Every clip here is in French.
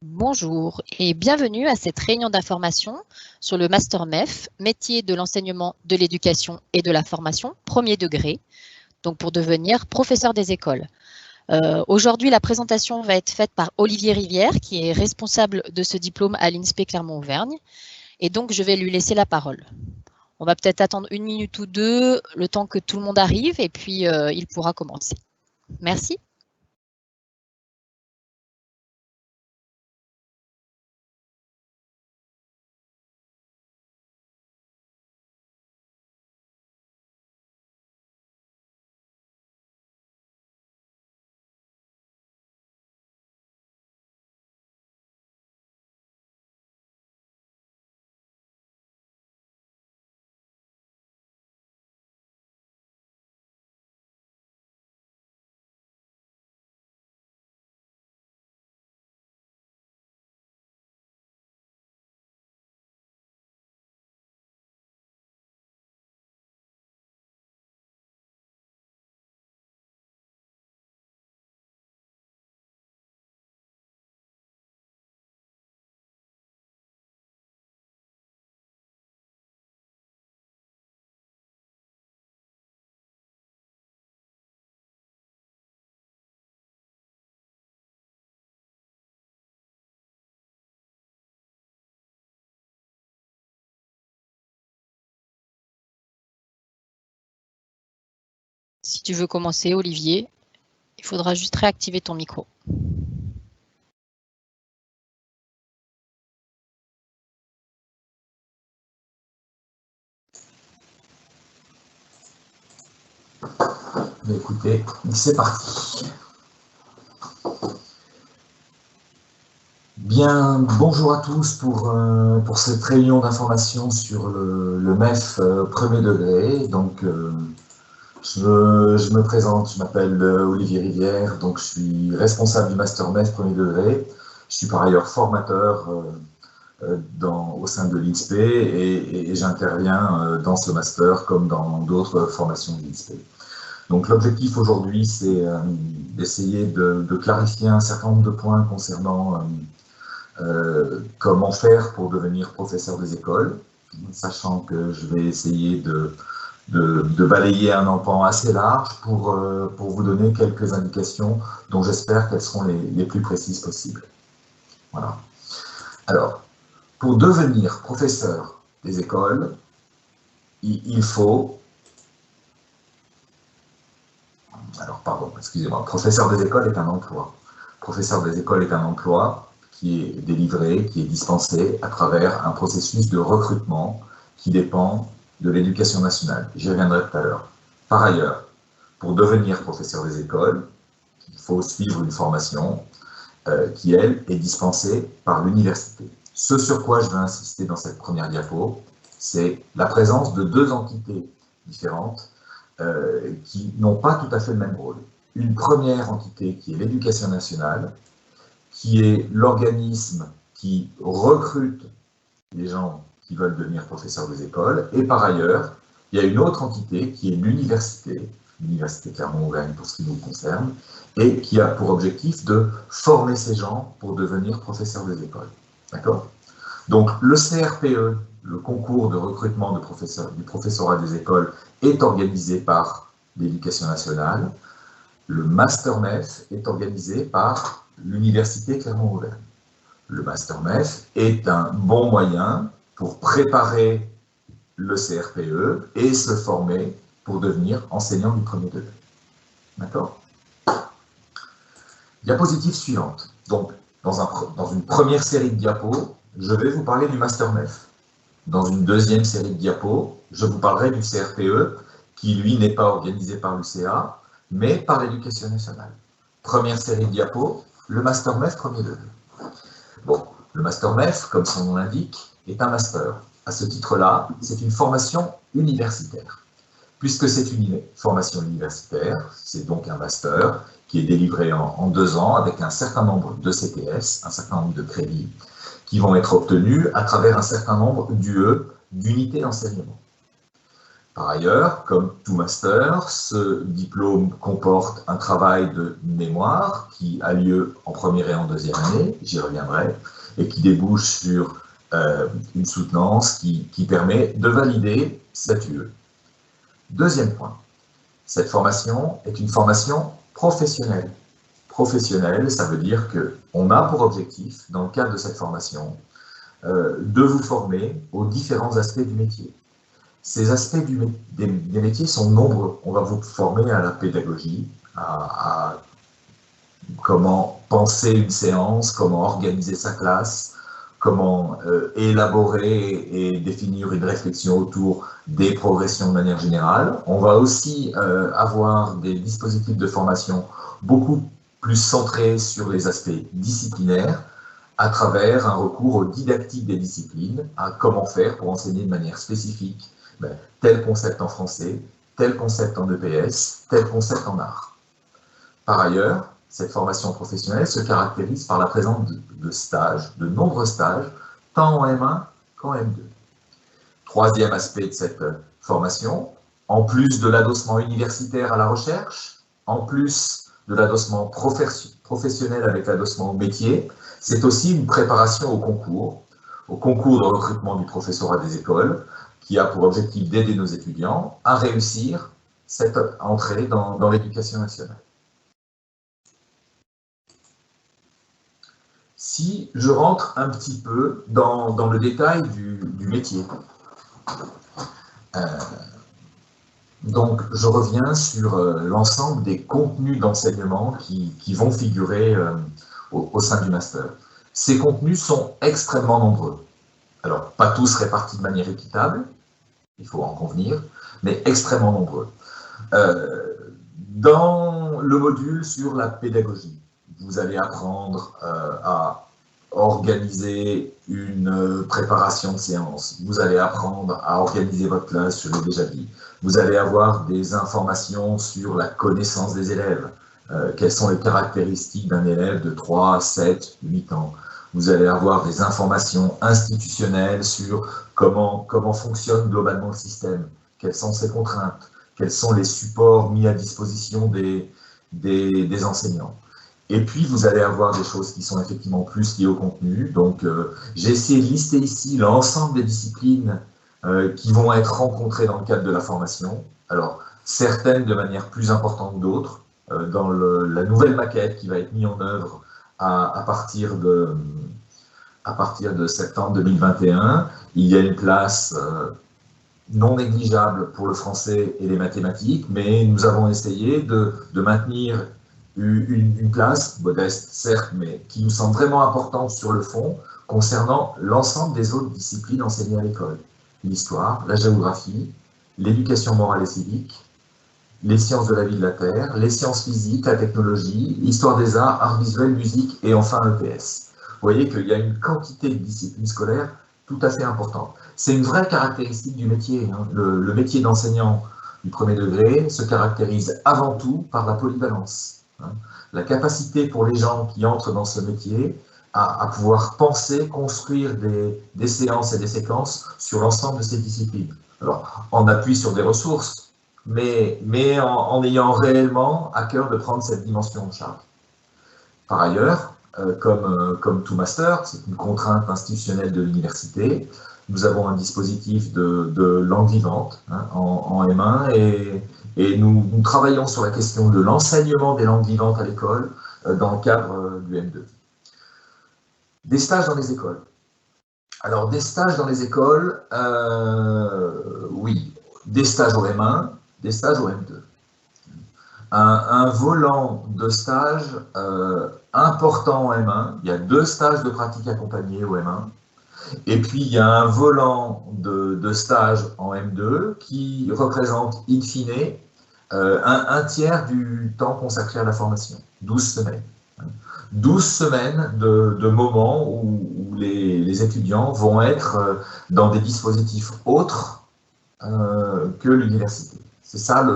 Bonjour et bienvenue à cette réunion d'information sur le Master MEF, métier de l'enseignement, de l'éducation et de la formation, premier degré, donc pour devenir professeur des écoles. Aujourd'hui, la présentation va être faite par Olivier Rivière, qui est responsable de ce diplôme à l'INSPE Clermont-Auvergne, et donc je vais lui laisser la parole. On va peut-être attendre 1 minute ou 2, le temps que tout le monde arrive, et puis il pourra commencer. Merci. Si tu veux commencer, Olivier, il faudra juste réactiver ton micro. Écoutez, c'est parti. Bien, bonjour à tous pour cette réunion d'information sur le MEF premier degré. Donc, je me présente, je m'appelle Olivier Rivière, donc je suis responsable du Master MEF premier degré. Je suis par ailleurs formateur au sein de l'INSPE et j'interviens dans ce master comme dans d'autres formations de l'INSPE. Donc l'objectif aujourd'hui, c'est d'essayer de clarifier un certain nombre de points concernant comment faire pour devenir professeur des écoles, sachant que je vais essayer de balayer un empan assez large pour vous donner quelques indications dont j'espère qu'elles seront les plus précises possibles. Voilà. Alors, pour devenir professeur des écoles, il faut... Alors, pardon, excusez-moi. Professeur des écoles est un emploi. Professeur des écoles est un emploi qui est délivré, qui est dispensé à travers un processus de recrutement qui dépend de l'éducation nationale. J'y reviendrai tout à l'heure. Par ailleurs, pour devenir professeur des écoles, il faut suivre une formation qui, elle, est dispensée par l'université. Ce sur quoi je veux insister dans cette première diapo, c'est la présence de deux entités différentes qui n'ont pas tout à fait le même rôle. Une première entité qui est l'éducation nationale, qui est l'organisme qui recrute les gens qui veulent devenir professeurs des écoles, et par ailleurs, il y a une autre entité qui est l'université, l'université Clermont-Auvergne pour ce qui nous concerne, et qui a pour objectif de former ces gens pour devenir professeurs des écoles. D'accord ? Donc le CRPE, le concours de recrutement du professorat des écoles, est organisé par l'Éducation nationale. Le Master MEF est organisé par l'Université Clermont-Auvergne. Le Master MEF est un bon moyen pour préparer le CRPE et se former pour devenir enseignant du premier degré. D'accord ? Diapositive suivante. Donc, dans une première série de diapos, je vais vous parler du Master MEF. Dans une deuxième série de diapos, je vous parlerai du CRPE, qui lui n'est pas organisé par l'UCA, mais par l'Éducation nationale. Première série de diapos, le Master MEF premier degré. Bon, le Master MEF, comme son nom l'indique, est un master. À ce titre-là, c'est une formation universitaire. Puisque c'est une formation universitaire, c'est donc un master qui est délivré en 2 ans avec un certain nombre de CTS, un certain nombre de crédits qui vont être obtenus à travers un certain nombre d'UE, d'unités d'enseignement. Par ailleurs, comme tout master, ce diplôme comporte un travail de mémoire qui a lieu en première et en deuxième année, j'y reviendrai, et qui débouche sur une soutenance qui permet de valider cette UE. Deuxième point, cette formation est une formation professionnelle. Professionnelle, ça veut dire qu'on a pour objectif, dans le cadre de cette formation, de vous former aux différents aspects du métier. Ces aspects des métiers sont nombreux. On va vous former à la pédagogie, à comment penser une séance, comment organiser sa classe, comment élaborer et définir une réflexion autour des progressions de manière générale. On va aussi avoir des dispositifs de formation beaucoup plus centrés sur les aspects disciplinaires, à travers un recours aux didactiques des disciplines, à comment faire pour enseigner de manière spécifique tel concept en français, tel concept en EPS, tel concept en art. Par ailleurs, cette formation professionnelle se caractérise par la présence de stages, de nombreux stages, tant en M1 qu'en M2. Troisième aspect de cette formation, en plus de l'adossement universitaire à la recherche, en plus de l'adossement professionnel avec l'adossement au métier, c'est aussi une préparation au concours de recrutement du professorat des écoles, qui a pour objectif d'aider nos étudiants à réussir cette entrée dans l'éducation nationale. Si je rentre un petit peu dans le détail du métier, donc je reviens sur l'ensemble des contenus d'enseignement qui vont figurer au sein du master. Ces contenus sont extrêmement nombreux. Alors, pas tous répartis de manière équitable, il faut en convenir, mais extrêmement nombreux. Dans le module sur la pédagogie, vous allez apprendre à organiser une préparation de séance, vous allez apprendre à organiser votre classe, je l'ai déjà dit, vous allez avoir des informations sur la connaissance des élèves, quelles sont les caractéristiques d'un élève de 3, 7, 8 ans. Vous allez avoir des informations institutionnelles sur comment fonctionne globalement le système, quelles sont ses contraintes, quels sont les supports mis à disposition des enseignants. Et puis, vous allez avoir des choses qui sont effectivement plus liées au contenu. Donc, j'ai essayé de lister ici l'ensemble des disciplines qui vont être rencontrées dans le cadre de la formation. Alors, certaines de manière plus importante que d'autres. Dans la nouvelle maquette qui va être mise en œuvre à partir de septembre 2021, il y a une place non négligeable pour le français et les mathématiques, mais nous avons essayé de maintenir une place, modeste certes, mais qui nous semble vraiment importante sur le fond, concernant l'ensemble des autres disciplines enseignées à l'école. L'histoire, la géographie, l'éducation morale et civique, les sciences de la vie de la Terre, les sciences physiques, la technologie, l'histoire des arts visuels, musique et enfin l'EPS. Vous voyez qu'il y a une quantité de disciplines scolaires tout à fait importante. C'est une vraie caractéristique du métier. Hein. Le métier d'enseignant du premier degré se caractérise avant tout par la polyvalence. Hein. La capacité pour les gens qui entrent dans ce métier à pouvoir penser, construire des séances et des séquences sur l'ensemble de ces disciplines. Alors, on appuie sur des ressources, mais en ayant réellement à cœur de prendre cette dimension en charge. Par ailleurs, comme tout master, c'est une contrainte institutionnelle de l'université, nous avons un dispositif de langue vivante hein, en M1 et nous travaillons sur la question de l'enseignement des langues vivantes à l'école dans le cadre du M2. Des stages dans les écoles. Alors, des stages dans les écoles, oui, des stages au M1, des stages au M2. Un volant de stage important en M1, il y a 2 stages de pratique accompagnée au M1, et puis il y a un volant de stage en M2 qui représente in fine un tiers du temps consacré à la formation, 12 semaines. 12 semaines de moments où les étudiants vont être dans des dispositifs autres que l'université. C'est ça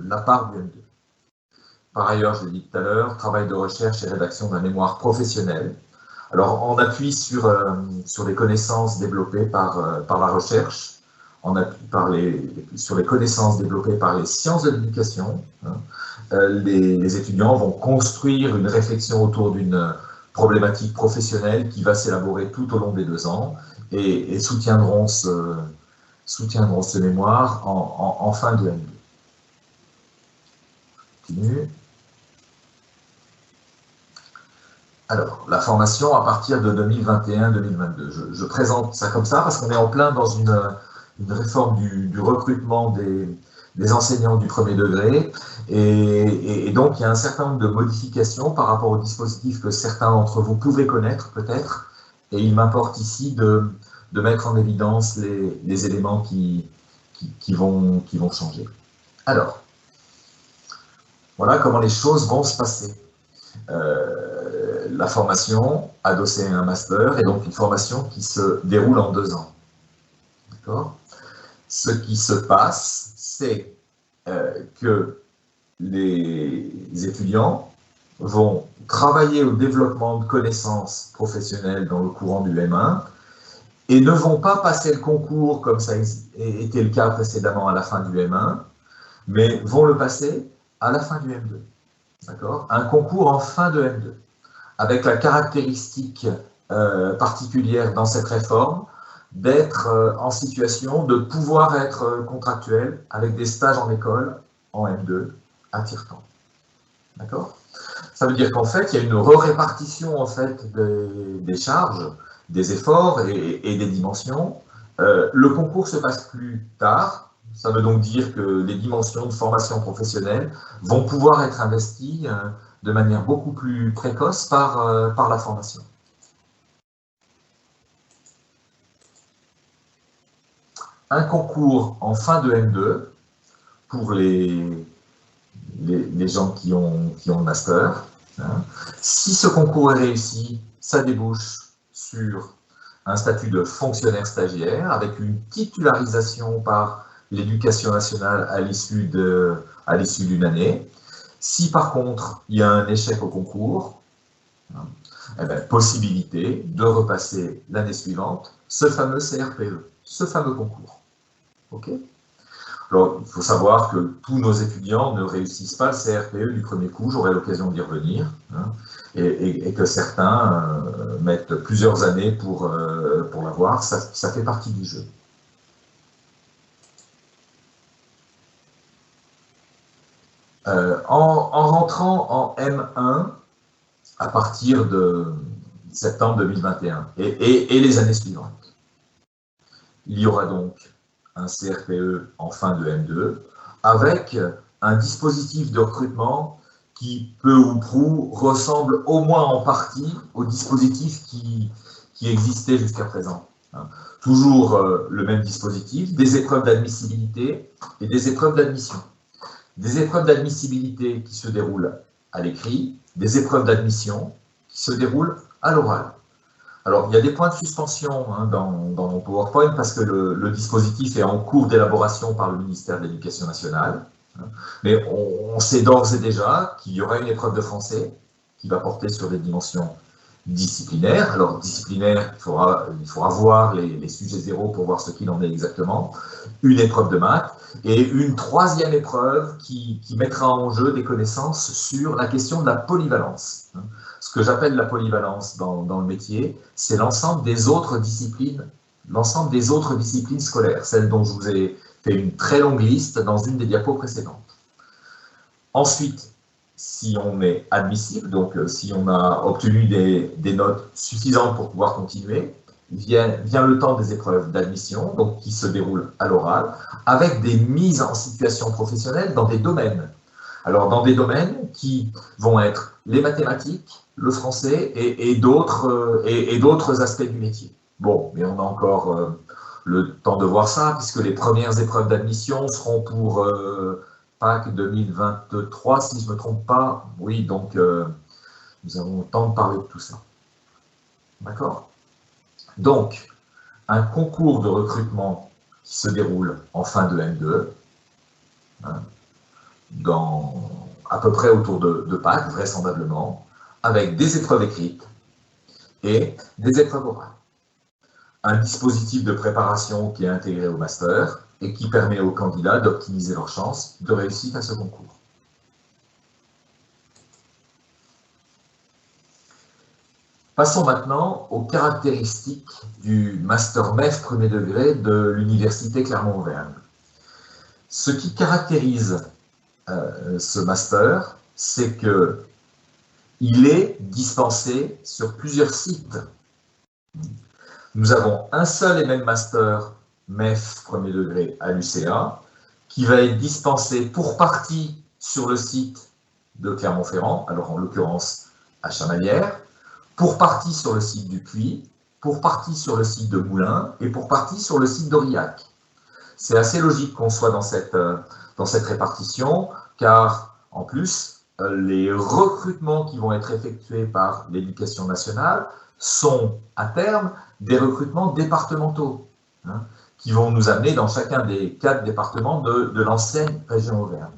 la part du M2. Par ailleurs, je l'ai dit tout à l'heure, travail de recherche et rédaction d'un mémoire professionnel. Alors, on appuie sur les connaissances développées par la recherche. en appui sur les connaissances développées par les sciences de l'éducation, les étudiants vont construire une réflexion autour d'une problématique professionnelle qui va s'élaborer tout au long des 2 ans et soutiendront ce mémoire en fin de M2. Continue. Alors, la formation à partir de 2021-2022. Je présente ça comme ça parce qu'on est en plein dans une réforme du recrutement des enseignants du premier degré et donc il y a un certain nombre de modifications par rapport au dispositif que certains d'entre vous pouvez connaître peut-être et il m'importe ici de mettre en évidence les éléments qui vont changer. Alors, voilà comment les choses vont se passer. La formation adossée à un master est donc une formation qui se déroule en 2 ans. D'accord ? Ce qui se passe, c'est que les étudiants vont travailler au développement de connaissances professionnelles dans le courant du M1 et ne vont pas passer le concours comme ça était le cas précédemment à la fin du M1, mais vont le passer à la fin du M2. D'accord ? Un concours en fin de M2, avec la caractéristique particulière dans cette réforme d'être en situation de pouvoir être contractuel avec des stages en école en M2 à tire-temps. D'accord ? Ça veut dire qu'en fait, il y a une répartition en fait, des charges, des efforts et des dimensions. Le concours se passe plus tard. Ça veut donc dire que les dimensions de formation professionnelle vont pouvoir être investies de manière beaucoup plus précoce par la formation. Un concours en fin de M2 pour les gens qui ont le master. Hein. Si ce concours est réussi, ça débouche sur un statut de fonctionnaire stagiaire avec une titularisation par l'éducation nationale à l'issue d'une année. Si par contre il y a un échec au concours, eh bien, possibilité de repasser l'année suivante ce fameux CRPE, ce fameux concours. Ok ? Alors, il faut savoir que tous nos étudiants ne réussissent pas le CRPE du premier coup, j'aurai l'occasion d'y revenir, hein, et que certains mettent plusieurs années pour l'avoir, ça fait partie du jeu. En rentrant en M1, à partir de septembre 2021 et les années suivantes, il y aura donc un CRPE en fin de M2, avec un dispositif de recrutement qui, peu ou prou, ressemble au moins en partie au dispositif qui existait jusqu'à présent. Toujours le même dispositif, des épreuves d'admissibilité et des épreuves d'admission. Des épreuves d'admissibilité qui se déroulent à l'écrit, des épreuves d'admission qui se déroulent à l'oral. Alors, il y a des points de suspension dans mon PowerPoint parce que le dispositif est en cours d'élaboration par le ministère de l'Éducation nationale. Mais on sait d'ores et déjà qu'il y aura une épreuve de français qui va porter sur des dimensions disciplinaires. Alors, disciplinaire, il faudra voir les sujets zéro pour voir ce qu'il en est exactement. Une épreuve de maths et une troisième épreuve qui mettra en jeu des connaissances sur la question de la polyvalence. Ce que j'appelle la polyvalence dans le métier, c'est l'ensemble des autres disciplines scolaires, celles dont je vous ai fait une très longue liste dans une des diapos précédentes. Ensuite, si on est admissible, donc si on a obtenu des notes suffisantes pour pouvoir continuer, vient le temps des épreuves d'admission, donc qui se déroulent à l'oral, avec des mises en situation professionnelle dans des domaines. Alors, dans des domaines qui vont être les mathématiques, le français et d'autres aspects du métier. Bon, mais on a encore le temps de voir ça, puisque les premières épreuves d'admission seront pour Pâques 2023, si je ne me trompe pas. Oui, donc nous avons le temps de parler de tout ça. D'accord ? Donc, un concours de recrutement qui se déroule en fin de M2, hein, à peu près autour de Pâques, vraisemblablement, avec des épreuves écrites et des épreuves orales. un dispositif de préparation qui est intégré au master et qui permet aux candidats d'optimiser leurs chances de réussite à ce concours. Passons maintenant aux caractéristiques du Master MEF premier degré de l'Université Clermont-Auvergne. Ce qui caractérise ce master, c'est qu'il est dispensé sur plusieurs sites. Nous avons un seul et même master MEF premier degré à l'UCA qui va être dispensé pour partie sur le site de Clermont-Ferrand, alors en l'occurrence à Chamalières, pour partie sur le site du Puy, pour partie sur le site de Moulins et pour partie sur le site d'Aurillac. C'est assez logique qu'on soit dans cette répartition, car en plus, les recrutements qui vont être effectués par l'Éducation nationale sont à terme des recrutements départementaux, hein, qui vont nous amener dans chacun des 4 départements de l'ancienne région Auvergne.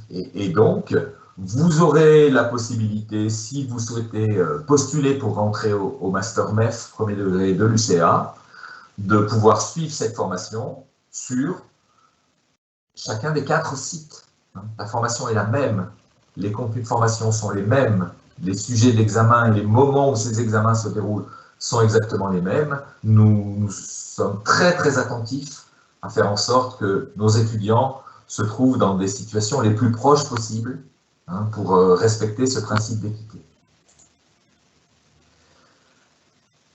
Et donc, vous aurez la possibilité, si vous souhaitez postuler pour rentrer au Master MEF premier degré de l'UCA, de pouvoir suivre cette formation sur chacun des 4 sites. La formation est la même, les contenus de formation sont les mêmes, les sujets d'examen et les moments où ces examens se déroulent sont exactement les mêmes. Nous sommes très très attentifs à faire en sorte que nos étudiants se trouvent dans des situations les plus proches possibles, hein, pour respecter ce principe d'équité.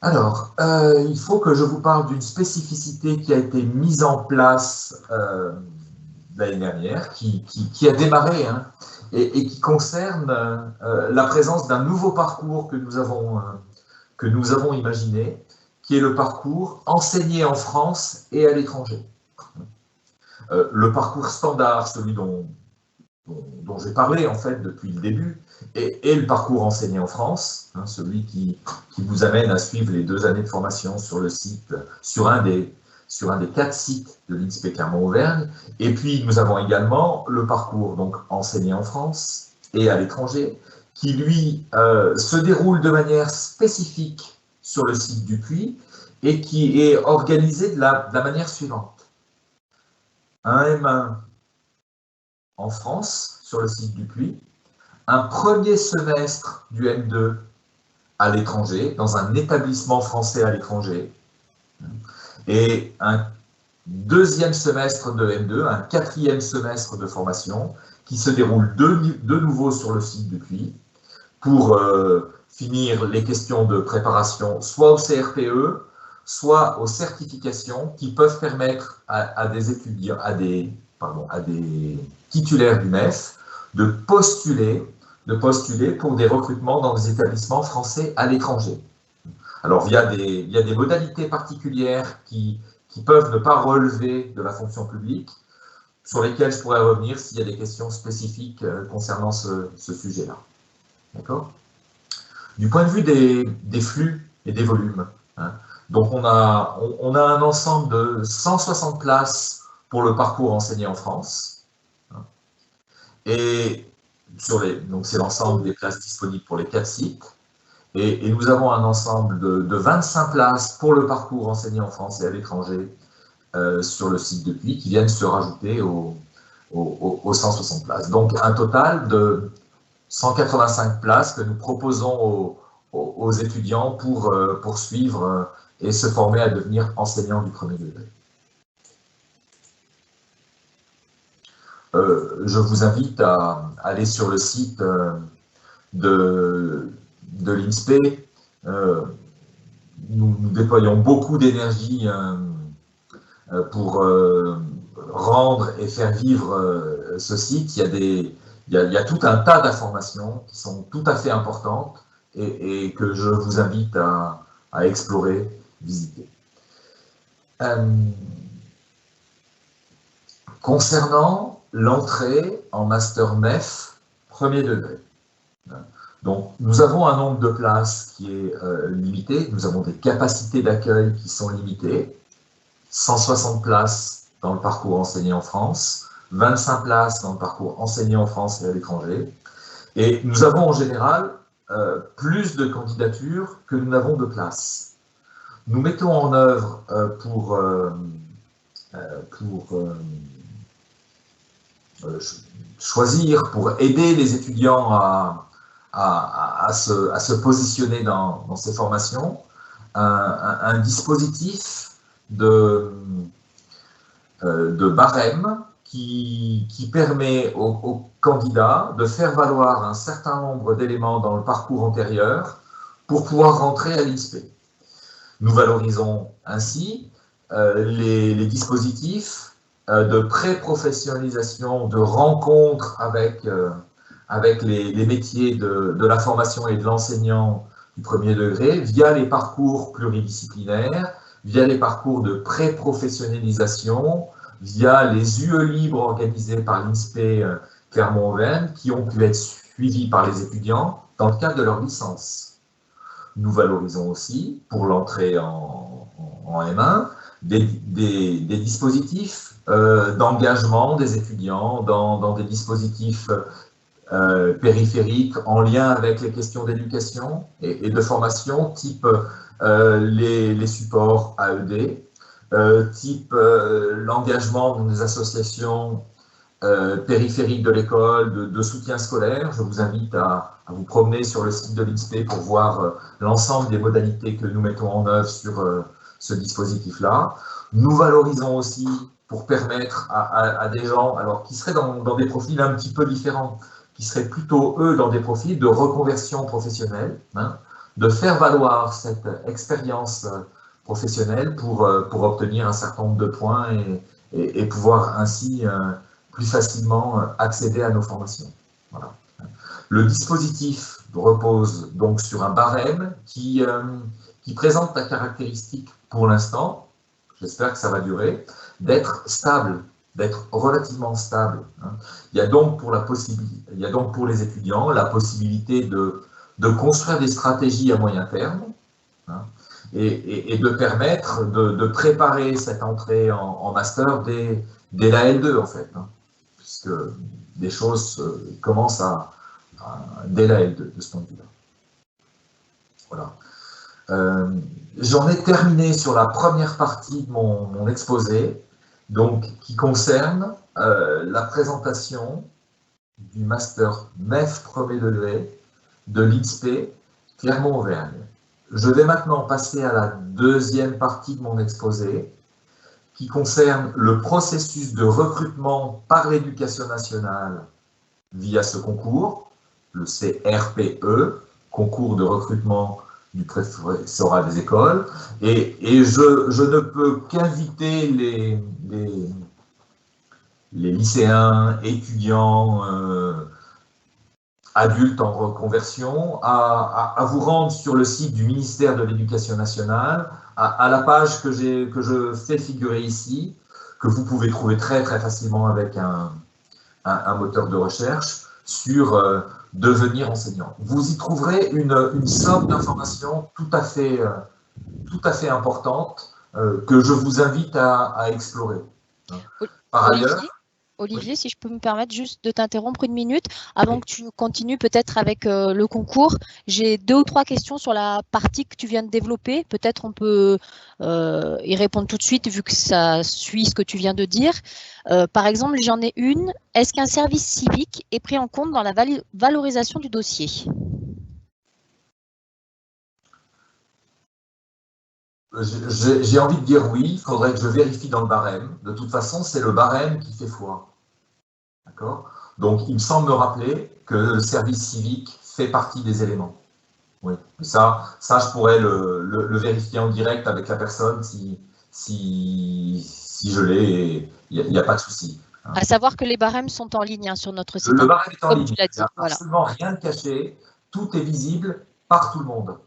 Alors, il faut que je vous parle d'une spécificité qui a été mise en place l'année dernière, qui a démarré, hein, et qui concerne la présence d'un nouveau parcours que nous avons imaginé, qui est le parcours enseigné en France et à l'étranger. Le parcours standard, celui dont j'ai parlé en fait depuis le début, et le parcours enseigné en France, hein, celui qui vous amène à suivre les 2 années de formation sur le site, sur un des 4 sites de l'INSPE Clermont-Auvergne. Et puis nous avons également le parcours donc enseigné en France et à l'étranger, qui lui se déroule de manière spécifique sur le site du Puy et qui est organisé de la manière suivante. Un M1 en France, sur le site du Puy, un premier semestre du M2 à l'étranger, dans un établissement français à l'étranger, et un 2e semestre de M2, un 4e semestre de formation, qui se déroule de nouveau sur le site du Puy, pour finir les questions de préparation, soit au CRPE, soit aux certifications qui peuvent permettre à des étudiants, à des titulaires du MEF de postuler pour des recrutements dans des établissements français à l'étranger. Alors, il y a des modalités particulières qui peuvent ne pas relever de la fonction publique, sur lesquelles je pourrais revenir s'il y a des questions spécifiques concernant ce sujet-là. D'accord ? Du point de vue des flux et des volumes, hein, donc on a un ensemble de 160 places pour le parcours enseigné en France, hein, et donc c'est l'ensemble des places disponibles pour les 4 sites, et nous avons un ensemble de 25 places pour le parcours enseigné en France et à l'étranger sur le site de Puy, qui viennent se rajouter aux 160 places. Donc un total de 185 places que nous proposons aux étudiants pour poursuivre et se former à devenir enseignants du premier degré. Je vous invite à aller sur le site de l'INSPE. Nous déployons beaucoup d'énergie pour rendre et faire vivre ce site. Il y a tout un tas d'informations qui sont tout à fait importantes et que je vous invite à explorer, visiter. Concernant l'entrée en Master MEF premier degré. Donc, nous avons un nombre de places qui est limité, nous avons des capacités d'accueil qui sont limitées, 160 places dans le parcours enseigné en France, 25 places dans le parcours enseigné en France et à l'étranger, et nous avons en général plus de candidatures que nous n'avons de places. nous mettons en œuvre pour choisir, pour aider les étudiants à se positionner dans ces formations, un dispositif de barème qui permet aux candidats de faire valoir un certain nombre d'éléments dans le parcours antérieur pour pouvoir rentrer à l'INSPE. Nous valorisons ainsi les dispositifs de pré-professionnalisation, de rencontre avec les métiers de la formation et de l'enseignant du premier degré via les parcours pluridisciplinaires, via les parcours de pré-professionnalisation, via les UE libres organisés par l'INSPE Clermont-Auvergne qui ont pu être suivis par les étudiants dans le cadre de leur licence. Nous valorisons aussi, pour l'entrée en M1, des dispositifs d'engagement des étudiants dans des dispositifs périphériques en lien avec les questions d'éducation et de formation, type les supports AED, type l'engagement dans des associations périphériques de l'école, de soutien scolaire. Je vous invite à vous promener sur le site de l'INSPE pour voir l'ensemble des modalités que nous mettons en œuvre sur ce dispositif-là. Nous valorisons aussi pour permettre à des gens alors, qui seraient dans des profils un petit peu différents, qui seraient plutôt, eux, dans des profils de reconversion professionnelle, hein, de faire valoir cette expérience professionnelle pour obtenir un certain nombre de points et pouvoir ainsi plus facilement accéder à nos formations. Voilà. Le dispositif repose donc sur un barème qui présente la caractéristique pour l'instant, j'espère que ça va durer, d'être stable, d'être relativement stable. Il y a donc pour les étudiants la possibilité de construire des stratégies à moyen terme et de permettre de préparer cette entrée en master dès la L2 en fait, puisque des choses commencent dès la L2 de ce point de vue-là. Voilà. J'en ai terminé sur la première partie de mon exposé, donc qui concerne la présentation du master MEF premier degré de l'INSPE Clermont-Auvergne. Je vais maintenant passer à la deuxième partie de mon exposé, qui concerne le processus de recrutement par l'éducation nationale via ce concours, le CRPE, concours de recrutement du professorat des écoles, et je ne peux qu'inviter les lycéens, étudiants, adultes en reconversion, à vous rendre sur le site du ministère de l'Éducation nationale, à la page que je fais figurer ici, que vous pouvez trouver très facilement avec un moteur de recherche, sur devenir enseignant. Vous y trouverez une somme d'informations tout à fait importante que je vous invite à explorer. Par ailleurs, Olivier, si je peux me permettre juste de t'interrompre une minute, avant que tu continues peut-être avec le concours, j'ai 2 ou 3 questions sur la partie que tu viens de développer. Peut-être on peut y répondre tout de suite vu que ça suit ce que tu viens de dire. Par exemple, j'en ai une. Est-ce qu'un service civique est pris en compte dans la valorisation du dossier ? J'ai envie de dire oui, il faudrait que je vérifie dans le barème. De toute façon, c'est le barème qui fait foi. D'accord ? Donc, il me semble me rappeler que le service civique fait partie des éléments. Oui, ça je pourrais le vérifier en direct avec la personne si je l'ai, il n'y a pas de souci. À savoir que les barèmes sont en ligne sur notre site. Le barème est en ligne, il n'y a absolument rien de caché, tout est visible par tout le monde.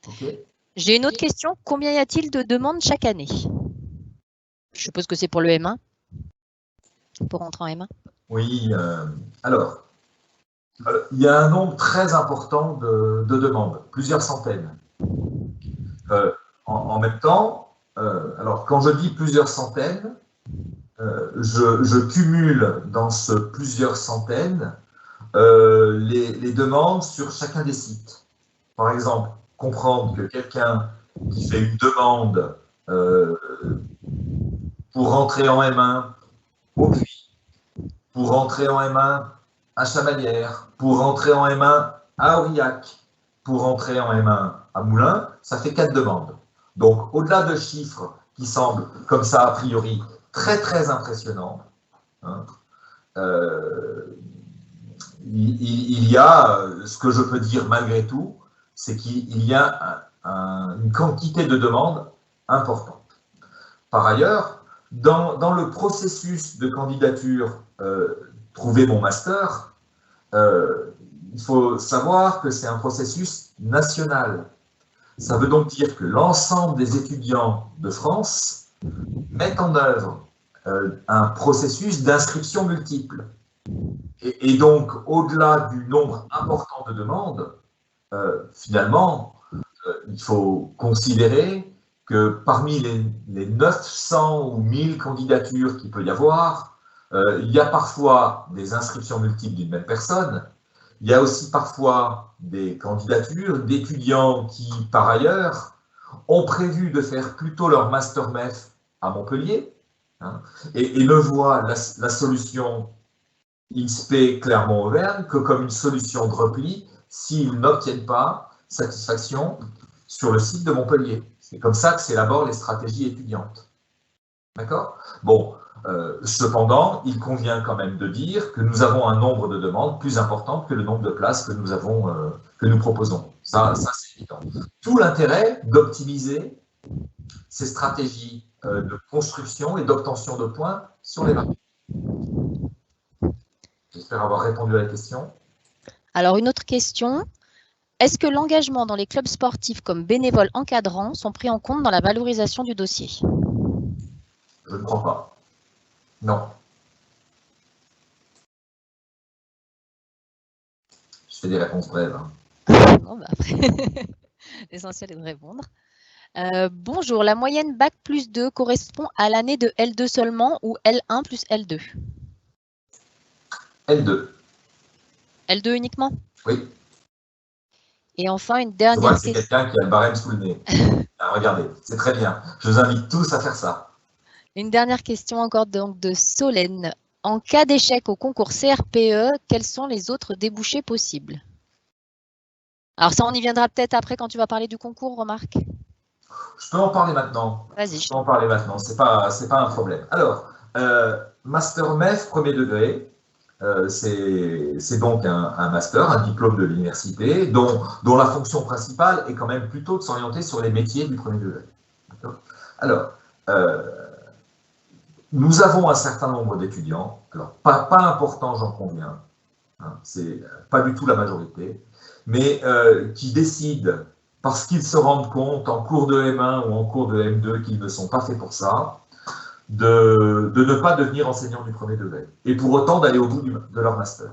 Okay. J'ai une autre question. Combien y a-t-il de demandes chaque année? Je suppose que c'est pour le M1, pour rentrer en M1. Oui, alors, il y a un nombre très important de demandes, plusieurs centaines. En même temps, alors quand je dis plusieurs centaines, je cumule dans ce plusieurs centaines les demandes sur chacun des sites. Par exemple, comprendre que quelqu'un qui fait une demande pour rentrer en M1 au Puy, pour rentrer en M1 à Chamalières, pour rentrer en M1 à Aurillac, pour rentrer en M1 à Moulins, ça fait 4 demandes. Donc, au-delà de chiffres qui semblent, comme ça, a priori, très, très impressionnants, hein, il y a, ce que je peux dire malgré tout, c'est qu'il y a une quantité de demandes importante. Par ailleurs, dans le processus de candidature Trouver mon master, il faut savoir que c'est un processus national. Ça veut donc dire que l'ensemble des étudiants de France mettent en œuvre un processus d'inscription multiple. Et donc, au-delà du nombre important de demandes, finalement, il faut considérer que parmi les 900 ou 1000 candidatures qu'il peut y avoir, il y a parfois des inscriptions multiples d'une même personne. Il y a aussi parfois des candidatures d'étudiants qui, par ailleurs, ont prévu de faire plutôt leur master MEF à Montpellier, hein, et ne voient la solution INSPE Clermont-Auvergne que comme une solution de repli s'ils n'obtiennent pas satisfaction sur le site de Montpellier. C'est comme ça que s'élaborent les stratégies étudiantes. D'accord? Bon, cependant, il convient quand même de dire que nous avons un nombre de demandes plus important que le nombre de places que nous avons, que nous proposons. Ça c'est évident. Tout l'intérêt d'optimiser ces stratégies de construction et d'obtention de points sur les marchés. J'espère avoir répondu à la question. Alors, une autre question. Est-ce que l'engagement dans les clubs sportifs comme bénévoles encadrants sont pris en compte dans la valorisation du dossier? Je ne crois pas. Non. Je fais des réponses brèves. Hein. Bon, bah après, l'essentiel est de répondre. Bonjour, la moyenne Bac plus 2 correspond à l'année de L2 seulement ou L1 plus L2? L2. L2 uniquement? Oui. Et enfin, une dernière question. C'est quelqu'un qui a le barème sous le nez. Ah, regardez, c'est très bien. Je vous invite tous à faire ça. Une dernière question encore donc de Solène. En cas d'échec au concours CRPE, quels sont les autres débouchés possibles? Alors ça, on y viendra peut-être après quand tu vas parler du concours, remarque. Je peux en parler maintenant. Vas-y. Je peux en parler maintenant, c'est pas un problème. Alors, Master MEF, premier degré, c'est donc un master, un diplôme de l'université, dont la fonction principale est quand même plutôt de s'orienter sur les métiers du premier degré. Alors, nous avons un certain nombre d'étudiants, alors pas important, j'en conviens, hein, c'est pas du tout la majorité, mais qui décident, parce qu'ils se rendent compte en cours de M1 ou en cours de M2 qu'ils ne sont pas faits pour ça, de ne pas devenir enseignant du premier degré, et pour autant d'aller au bout de leur master.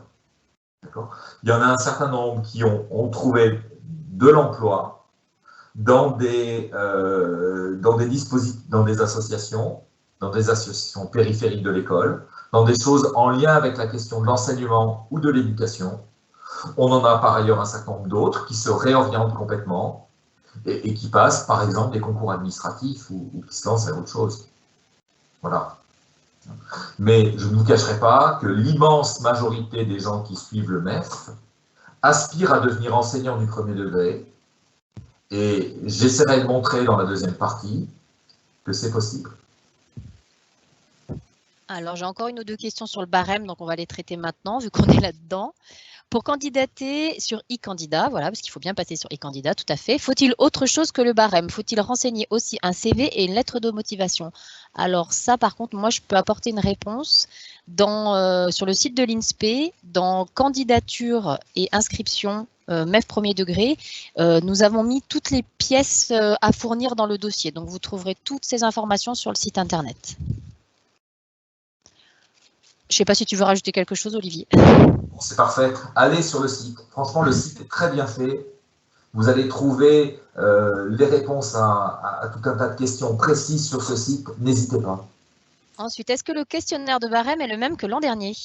Il y en a un certain nombre qui ont trouvé de l'emploi dans des associations, périphériques de l'école, dans des choses en lien avec la question de l'enseignement ou de l'éducation. On en a par ailleurs un certain nombre d'autres qui se réorientent complètement et qui passent, par exemple, des concours administratifs ou qui se lancent vers autre chose. Voilà. Mais je ne vous cacherai pas que l'immense majorité des gens qui suivent le MEF aspirent à devenir enseignants du premier degré, et j'essaierai de montrer dans la deuxième partie que c'est possible. Alors, j'ai encore une ou deux questions sur le barème, donc on va les traiter maintenant, vu qu'on est là-dedans. Pour candidater sur e-candidat, voilà, parce qu'il faut bien passer sur e-candidat, tout à fait, faut-il autre chose que le barème? Faut-il renseigner aussi un CV et une lettre de motivation? Alors ça, par contre, moi, je peux apporter une réponse. Sur le site de l'INSPE, dans candidature et inscription, MEF premier degré, nous avons mis toutes les pièces à fournir dans le dossier. Donc, vous trouverez toutes ces informations sur le site internet. Je ne sais pas si tu veux rajouter quelque chose, Olivier. Bon, c'est parfait. Allez sur le site. Franchement, le site est très bien fait. Vous allez trouver les réponses à tout un tas de questions précises sur ce site. N'hésitez pas. Ensuite, est-ce que le questionnaire de barème est le même que l'an dernier?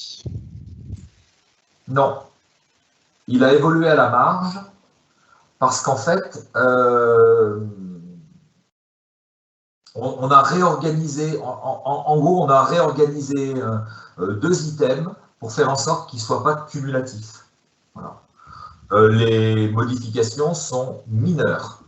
Non. Il a évolué à la marge parce qu'en fait, on a réorganisé, en gros, on a réorganisé 2 items pour faire en sorte qu'ils ne soient pas cumulatifs. Voilà. Les modifications sont mineures.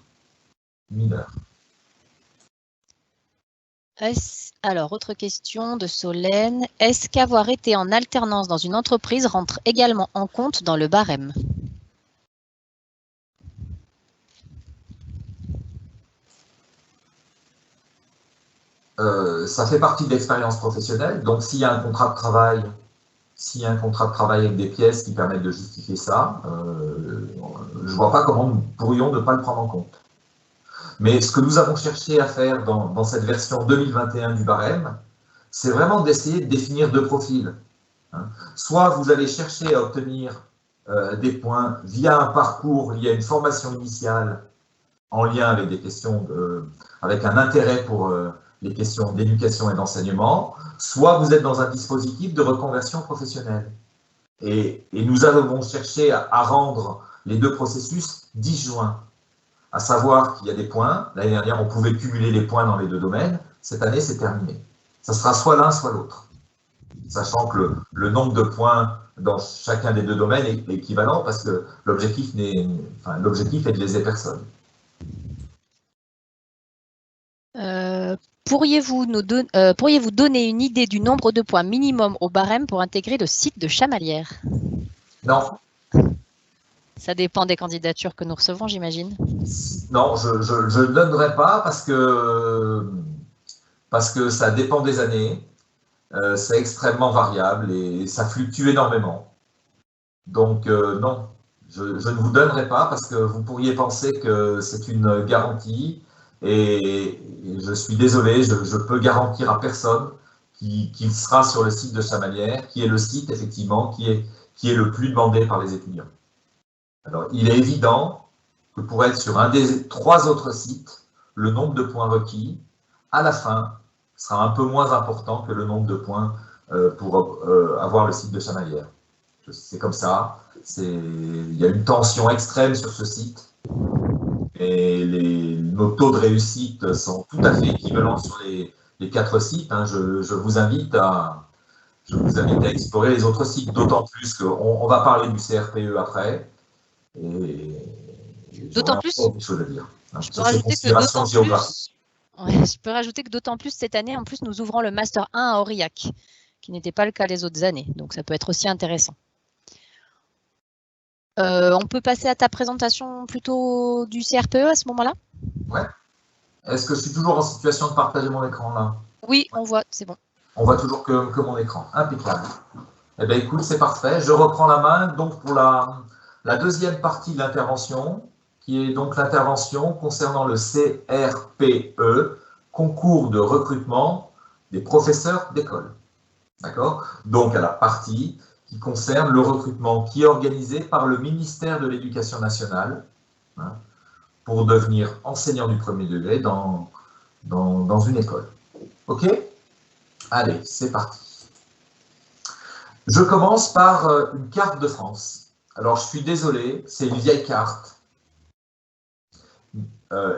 Alors, autre question de Solène. Est-ce qu'avoir été en alternance dans une entreprise rentre également en compte dans le barème? Ça fait partie de l'expérience professionnelle. Donc, s'il y a un contrat de travail, avec des pièces qui permettent de justifier ça, je ne vois pas comment nous pourrions ne pas le prendre en compte. Mais ce que nous avons cherché à faire dans cette version 2021 du barème, c'est vraiment d'essayer de définir 2 profils. Soit vous allez chercher à obtenir des points via un parcours, via une formation initiale, en lien avec des questions, avec un intérêt pour les questions d'éducation et d'enseignement, soit vous êtes dans un dispositif de reconversion professionnelle. Et nous avons cherché à rendre les 2 processus disjoints, à savoir qu'il y a des points. L'année dernière, on pouvait cumuler les points dans les 2 domaines. Cette année, c'est terminé. Ça sera soit l'un, soit l'autre. Sachant que le nombre de points dans chacun des 2 domaines est équivalent parce que l'objectif est de léser personne. Pourriez-vous donner une idée du nombre de points minimum au barème pour intégrer le site de Chamalières? Non. Ça dépend des candidatures que nous recevons, j'imagine. Non, je ne donnerai pas parce que ça dépend des années. C'est extrêmement variable et ça fluctue énormément. Donc non, je ne vous donnerai pas parce que vous pourriez penser que c'est une garantie et je suis désolé, je peux garantir à personne qu'il sera sur le site de Chamalières, qui est le site effectivement qui est le plus demandé par les étudiants. Alors il est évident que pour être sur un des 3 autres sites, le nombre de points requis, à la fin, sera un peu moins important que le nombre de points pour avoir le site de Chamalières. C'est comme ça. Il y a une tension extrême sur ce site. Et nos taux de réussite sont tout à fait équivalents sur les 4 sites. Je vous invite à explorer les autres sites, d'autant plus qu'on va parler du CRPE après. Et d'autant plus, des choses à dire. Je peux rajouter que d'autant plus cette année, en plus, nous ouvrons le Master 1 à Aurillac, qui n'était pas le cas les autres années. Donc, ça peut être aussi intéressant. On peut passer à ta présentation plutôt du CRPE à ce moment-là? Ouais. Est-ce que je suis toujours en situation de partager mon écran là? Oui, on voit, c'est bon. On voit toujours que mon écran. Impeccable. Eh bien, écoute, c'est parfait. Je reprends la main donc pour la deuxième partie de l'intervention, qui est donc l'intervention concernant le CRPE, concours de recrutement des professeurs d'école. D'accord? Donc, à la partie qui concerne le recrutement qui est organisé par le ministère de l'Éducation nationale pour devenir enseignant du premier degré dans une école. OK? Allez, c'est parti. Je commence par une carte de France. Alors, je suis désolé, c'est une vieille carte,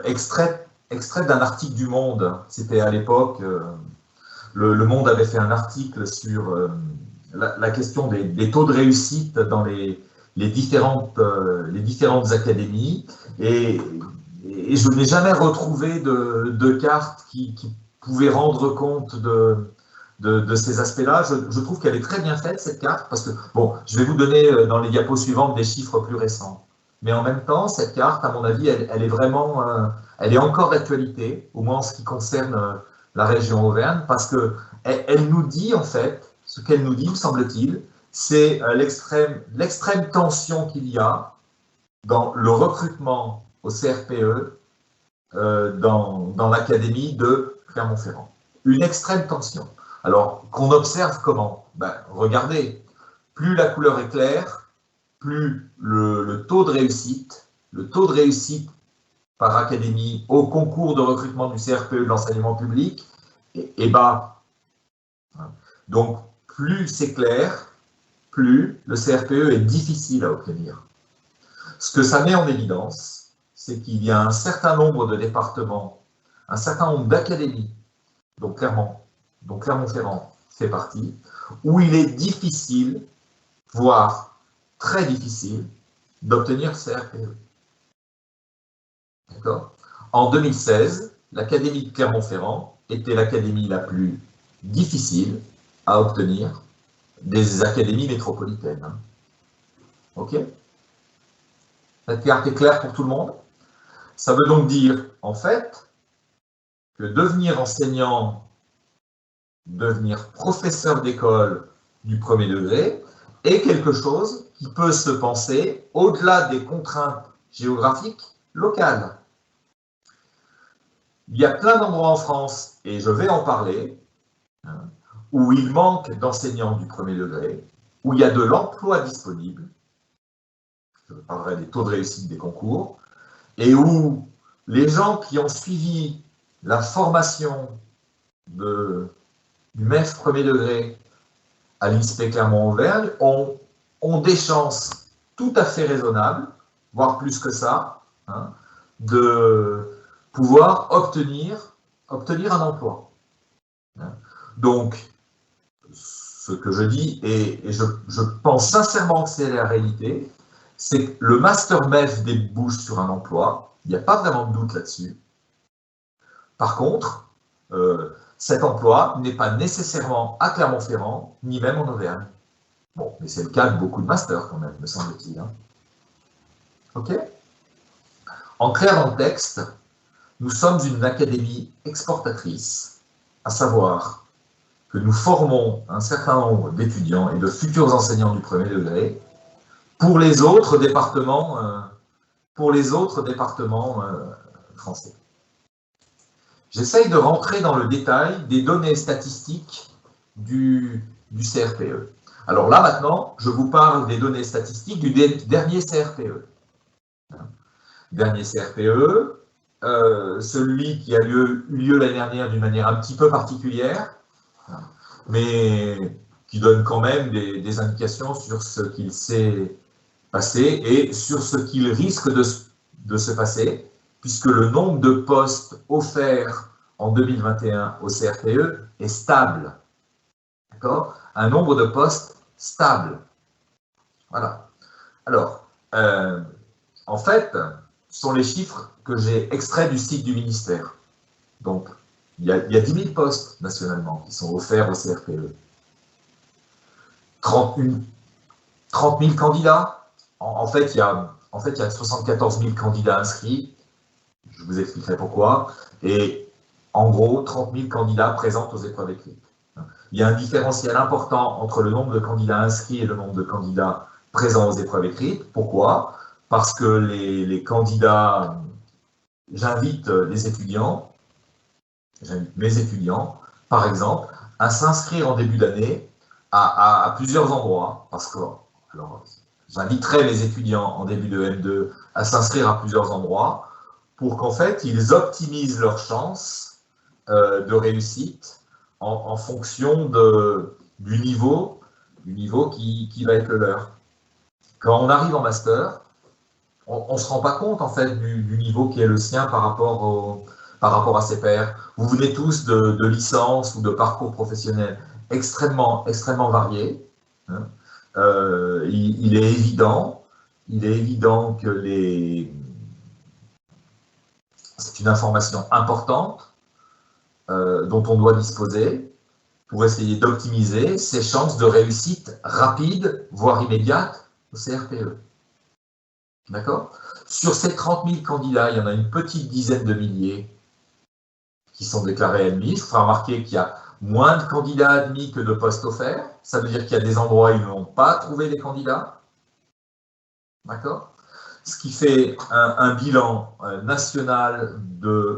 extrait d'un article du Monde. C'était à l'époque, le Monde avait fait un article sur la question des taux de réussite dans les différentes académies. Et je n'ai jamais retrouvé de carte qui pouvait rendre compte de ces aspects-là. Je trouve qu'elle est très bien faite, cette carte, parce que, bon, je vais vous donner dans les diapos suivantes des chiffres plus récents. Mais en même temps, cette carte, à mon avis, elle est vraiment, elle est encore d'actualité, au moins en ce qui concerne la région Auvergne, parce qu'elle nous dit, en fait, ce qu'elle nous dit, me semble-t-il, c'est l'extrême tension qu'il y a dans le recrutement au CRPE dans l'académie de Clermont-Ferrand. Une extrême tension. Alors, qu'on observe comment? Regardez, plus la couleur est claire, plus le taux de réussite par académie au concours de recrutement du CRPE de l'enseignement public est bas. Donc, plus c'est clair, plus le CRPE est difficile à obtenir. Ce que ça met en évidence, c'est qu'il y a un certain nombre de départements un certain nombre d'académies, donc Clermont-Ferrand fait partie, où il est difficile, voire très difficile, d'obtenir CRPE. D'accord ? En 2016, l'Académie de Clermont-Ferrand était l'académie la plus difficile à obtenir des académies métropolitaines. Ok ? Cette carte est claire pour tout le monde ? Ça veut donc dire, en fait, que devenir enseignant, devenir professeur d'école du premier degré est quelque chose qui peut se penser au-delà des contraintes géographiques locales. Il y a plein d'endroits en France, et je vais en parler, où il manque d'enseignants du premier degré, où il y a de l'emploi disponible, je parlerai des taux de réussite des concours, et où les gens qui ont suivi la formation du MEF premier degré à l'INSPE Clermont-Auvergne ont des chances tout à fait raisonnables, voire plus que ça, de pouvoir obtenir un emploi. Donc, ce que je dis, et je pense sincèrement que c'est la réalité, c'est que le Master MEF débouche sur un emploi, il n'y a pas vraiment de doute là-dessus. Par contre, cet emploi n'est pas nécessairement à Clermont-Ferrand, ni même en Auvergne. Bon, mais c'est le cas de beaucoup de masters quand même, me semble-t-il. Ok ? En clair dans le texte, nous sommes une académie exportatrice, à savoir que nous formons un certain nombre d'étudiants et de futurs enseignants du premier degré pour les autres départements, français. J'essaye de rentrer dans le détail des données statistiques du CRPE. Alors là, maintenant, je vous parle des données statistiques du dernier CRPE. Dernier CRPE, celui qui a eu lieu l'année dernière d'une manière un petit peu particulière, mais qui donne quand même des indications sur ce qu'il s'est passé et sur ce qu'il risque de se passer, puisque le nombre de postes offerts en 2021 au CRPE est stable. D'accord ? Un nombre de postes stable. Voilà. Alors, en fait, ce sont les chiffres que j'ai extraits du site du ministère. Donc, il y a 10 000 postes nationalement qui sont offerts au CRPE. 30 000 candidats. En fait, il y a 74 000 candidats inscrits. Je vous expliquerai pourquoi. Et en gros, 30 000 candidats présentent aux épreuves écrites. Il y a un différentiel important entre le nombre de candidats inscrits et le nombre de candidats présents aux épreuves écrites. Pourquoi ? Parce que les candidats, j'invite mes étudiants, par exemple, à s'inscrire en début d'année à plusieurs endroits. Parce que, alors, j'inviterai mes étudiants en début de M2 à s'inscrire à plusieurs endroits pour qu'en fait, ils optimisent leurs chances de réussite en fonction du niveau qui va être le leur. Quand on arrive en master, on ne se rend pas compte en fait du niveau qui est le sien par rapport à ses pairs. Vous venez tous de licences ou de parcours professionnels extrêmement variés. Il est évident que c'est une information importante dont on doit disposer pour essayer d'optimiser ses chances de réussite rapide, voire immédiate, au CRPE. D'accord ? Sur ces 30 000 candidats, il y en a une petite dizaine de milliers qui sont déclarés admis. Il faudra remarquer qu'il y a moins de candidats admis que de postes offerts. Ça veut dire qu'il y a des endroits où ils n'ont pas trouvé des candidats. D'accord ? Ce qui fait un bilan national de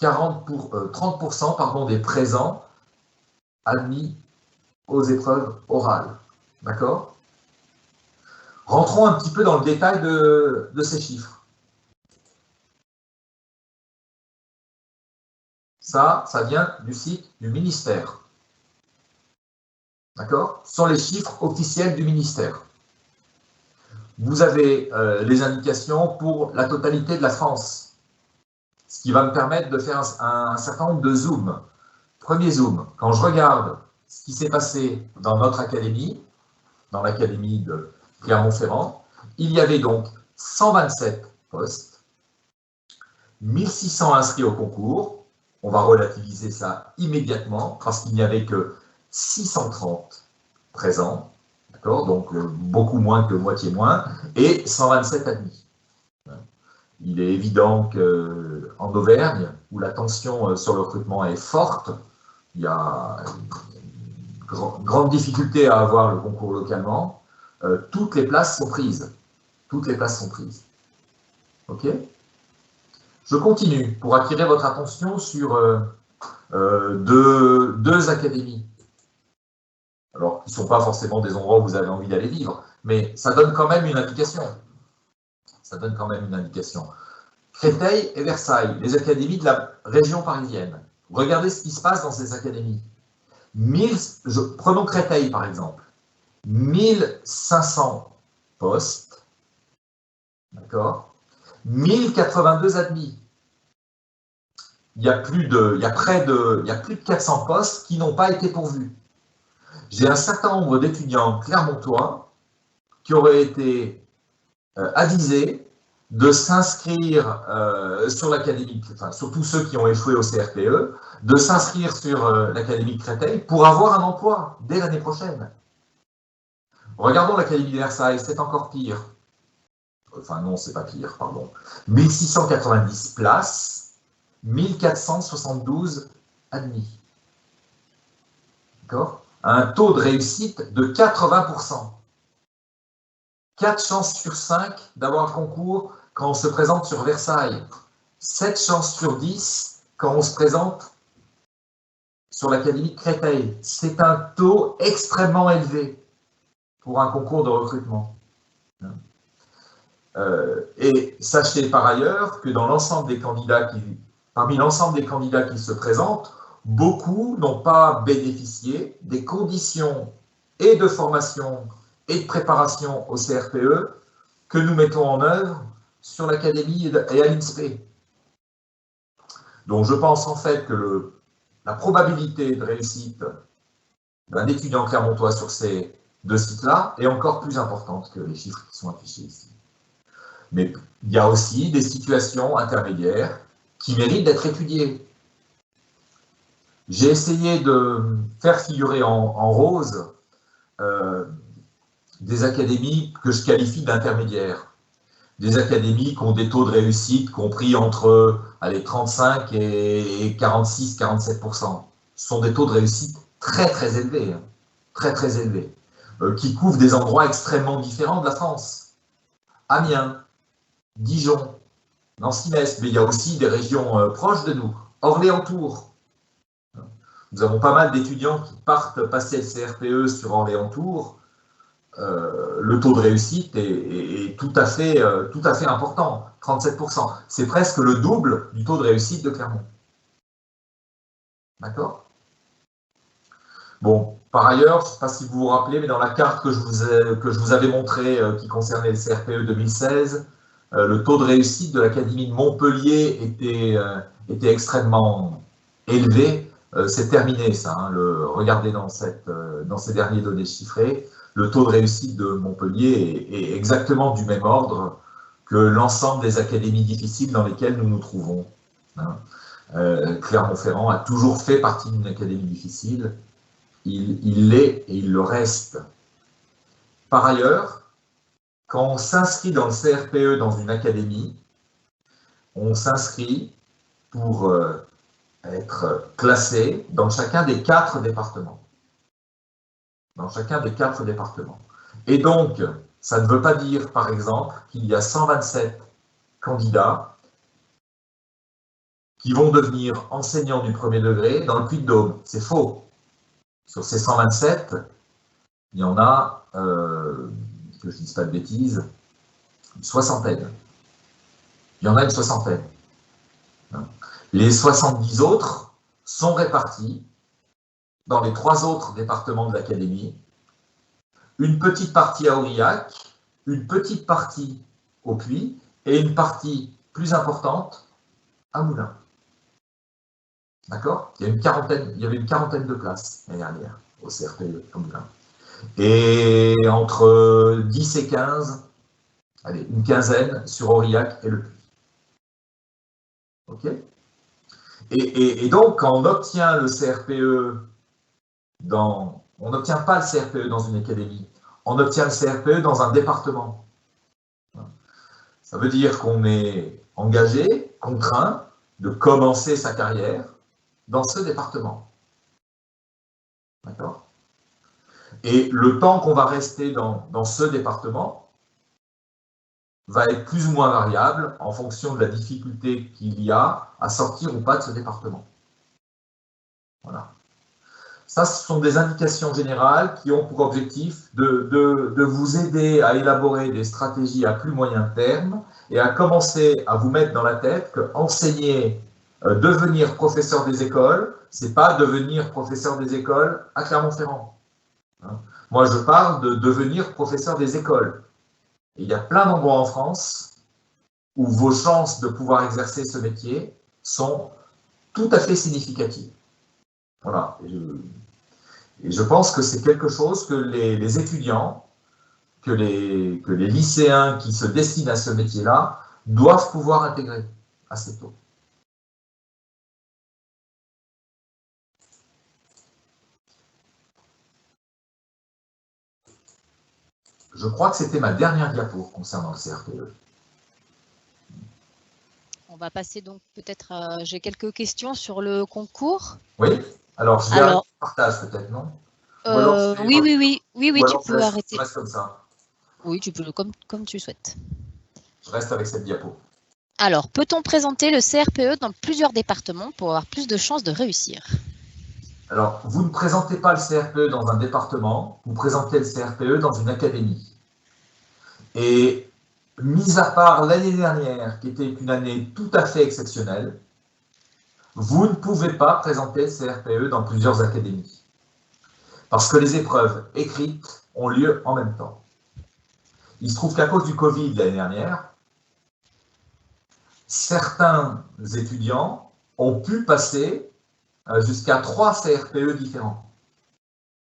30% des présents admis aux épreuves orales. D'accord ? Rentrons un petit peu dans le détail de ces chiffres. Ça vient du site du ministère. D'accord ? Ce sont les chiffres officiels du ministère. Vous avez les indications pour la totalité de la France. ce qui va me permettre de faire un certain nombre de zooms. Premier zoom, quand je regarde ce qui s'est passé dans notre académie, dans l'académie de Clermont-Ferrand, il y avait donc 127 postes, 1600 inscrits au concours. On va relativiser ça immédiatement parce qu'il n'y avait que 630 présents, d'accord, donc beaucoup moins que moitié moins, et 127 admis. Il est évident qu'en Auvergne, où la tension sur le recrutement est forte, il y a une grande difficulté à avoir le concours localement, toutes les places sont prises. Toutes les places sont prises. OK ? Je continue pour attirer votre attention sur deux académies. Alors, qui ne sont pas forcément des endroits où vous avez envie d'aller vivre, mais ça donne quand même une indication. Ça donne quand même une indication. Créteil et Versailles, les académies de la région parisienne. Regardez ce qui se passe dans ces académies. Prenons Créteil par exemple. 1500 postes, d'accord, 1082 admis. Il y a plus de 400 postes qui n'ont pas été pourvus. J'ai un certain nombre d'étudiants clermontois qui auraient été avisés de s'inscrire sur l'académie, enfin surtout ceux qui ont échoué au CRPE, de s'inscrire sur l'académie de Créteil pour avoir un emploi dès l'année prochaine. Regardons l'académie de Versailles, c'est encore pire. Enfin non, c'est pas pire, pardon. 1690 places, 1472 admis. D'accord ? Un taux de réussite de 80%. 4 chances sur 5 d'avoir un concours quand on se présente sur Versailles. 7 chances sur 10 quand on se présente sur l'académie de Créteil. C'est un taux extrêmement élevé pour un concours de recrutement. Et sachez par ailleurs que dans l'ensemble des candidats parmi l'ensemble des candidats qui se présentent, beaucoup n'ont pas bénéficié des conditions et de formation et de préparation au CRPE que nous mettons en œuvre sur l'académie et à l'INSPE. Donc je pense en fait que la probabilité de réussite d'un étudiant clermontois sur ces deux sites-là est encore plus importante que les chiffres qui sont affichés ici. Mais il y a aussi des situations intermédiaires qui méritent d'être étudiées. J'ai essayé de faire figurer en rose des académies que je qualifie d'intermédiaires. Des académies qui ont des taux de réussite compris entre 35 et 46-47%. Ce sont des taux de réussite très très élevés, très élevés, qui couvrent des endroits extrêmement différents de la France. Amiens, Dijon, Nancy-Metz, mais il y a aussi des régions proches de nous, Orléans-Tours. Nous avons pas mal d'étudiants qui partent passer le CRPE sur Orléans-Tours. Le taux de réussite est tout à fait important, 37%. C'est presque le double du taux de réussite de Clermont. D'accord ? Bon, par ailleurs, je ne sais pas si vous vous rappelez, mais dans la carte que je vous avais montrée qui concernait le CRPE 2016, le taux de réussite de l'Académie de Montpellier était extrêmement élevé. C'est terminé ça, hein, regardez dans ces dernières données chiffrées, le taux de réussite de Montpellier est exactement du même ordre que l'ensemble des académies difficiles dans lesquelles nous nous trouvons. Hein. Clermont-Ferrand a toujours fait partie d'une académie difficile, il l'est et il le reste. Par ailleurs, quand on s'inscrit dans le CRPE dans une académie, on s'inscrit pour être classé dans chacun des 4 départements. Dans chacun des 4 départements. Et donc, ça ne veut pas dire, par exemple, qu'il y a 127 candidats qui vont devenir enseignants du premier degré dans le Puy-de-Dôme. C'est faux. Sur ces 127, il y en a, que je ne dise pas de bêtises, une soixantaine. Il y en a une soixantaine. Les 70 autres sont répartis dans les 3 autres départements de l'académie, une petite partie à Aurillac, une petite partie au Puy, et une partie plus importante à Moulins. D'accord? Il y avait une quarantaine de places l'année dernière au CRPE à Moulins. Et entre 10 et 15, allez, une quinzaine sur Aurillac et Le Puy. Ok? Et donc, quand on obtient le CRPE on n'obtient pas le CRPE dans une académie, on obtient le CRPE dans un département. Ça veut dire qu'on est engagé, contraint de commencer sa carrière dans ce département. D'accord? Et le temps qu'on va rester dans ce département va être plus ou moins variable en fonction de la difficulté qu'il y a à sortir ou pas de ce département. Voilà. Ça, ce sont des indications générales qui ont pour objectif de vous aider à élaborer des stratégies à plus moyen terme et à commencer à vous mettre dans la tête que enseigner, devenir professeur des écoles, c'est pas devenir professeur des écoles à Clermont-Ferrand. Moi, je parle de devenir professeur des écoles. Et il y a plein d'endroits en France où vos chances de pouvoir exercer ce métier sont tout à fait significatives. Voilà. Et je pense que c'est quelque chose que les étudiants, que les lycéens qui se destinent à ce métier-là doivent pouvoir intégrer assez tôt. Je crois que c'était ma dernière diapo concernant le CRPE. On va passer donc peut-être, j'ai quelques questions sur le concours. Oui, alors je vais arrêter le partage peut-être, non? Oui, tu peux arrêter. Je reste comme ça. Oui, tu peux, comme tu souhaites. Je reste avec cette diapo. Alors, peut-on présenter le CRPE dans plusieurs départements pour avoir plus de chances de réussir? Alors, vous ne présentez pas le CRPE dans un département, vous présentez le CRPE dans une académie. Et mis à part l'année dernière, qui était une année tout à fait exceptionnelle, vous ne pouvez pas présenter le CRPE dans plusieurs académies. Parce que les épreuves écrites ont lieu en même temps. Il se trouve qu'à cause du Covid l'année dernière, certains étudiants ont pu passer jusqu'à 3 CRPE différents,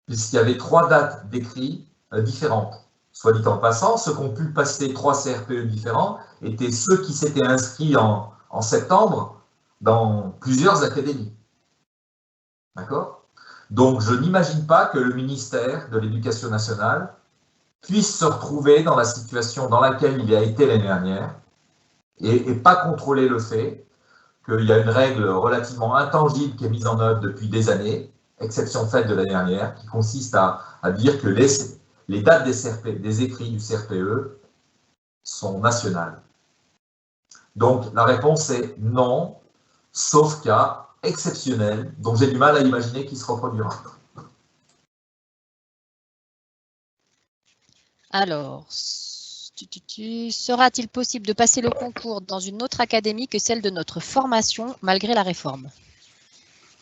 puisqu'il y avait 3 dates d'écrit différentes. Soit dit en passant, ceux qui ont pu passer 3 CRPE différents étaient ceux qui s'étaient inscrits en septembre dans plusieurs académies. D'accord? Donc, je n'imagine pas que le ministère de l'Éducation nationale puisse se retrouver dans la situation dans laquelle il a été l'année dernière et pas contrôler le fait qu'il y a une règle relativement intangible qui est mise en œuvre depuis des années, exception faite de l'année dernière, qui consiste à dire que les dates des écrits du CRPE sont nationales. Donc la réponse est non, sauf cas exceptionnel, dont j'ai du mal à imaginer qu'il se reproduira. Alors, sera-t-il possible de passer le concours dans une autre académie que celle de notre formation, malgré la réforme?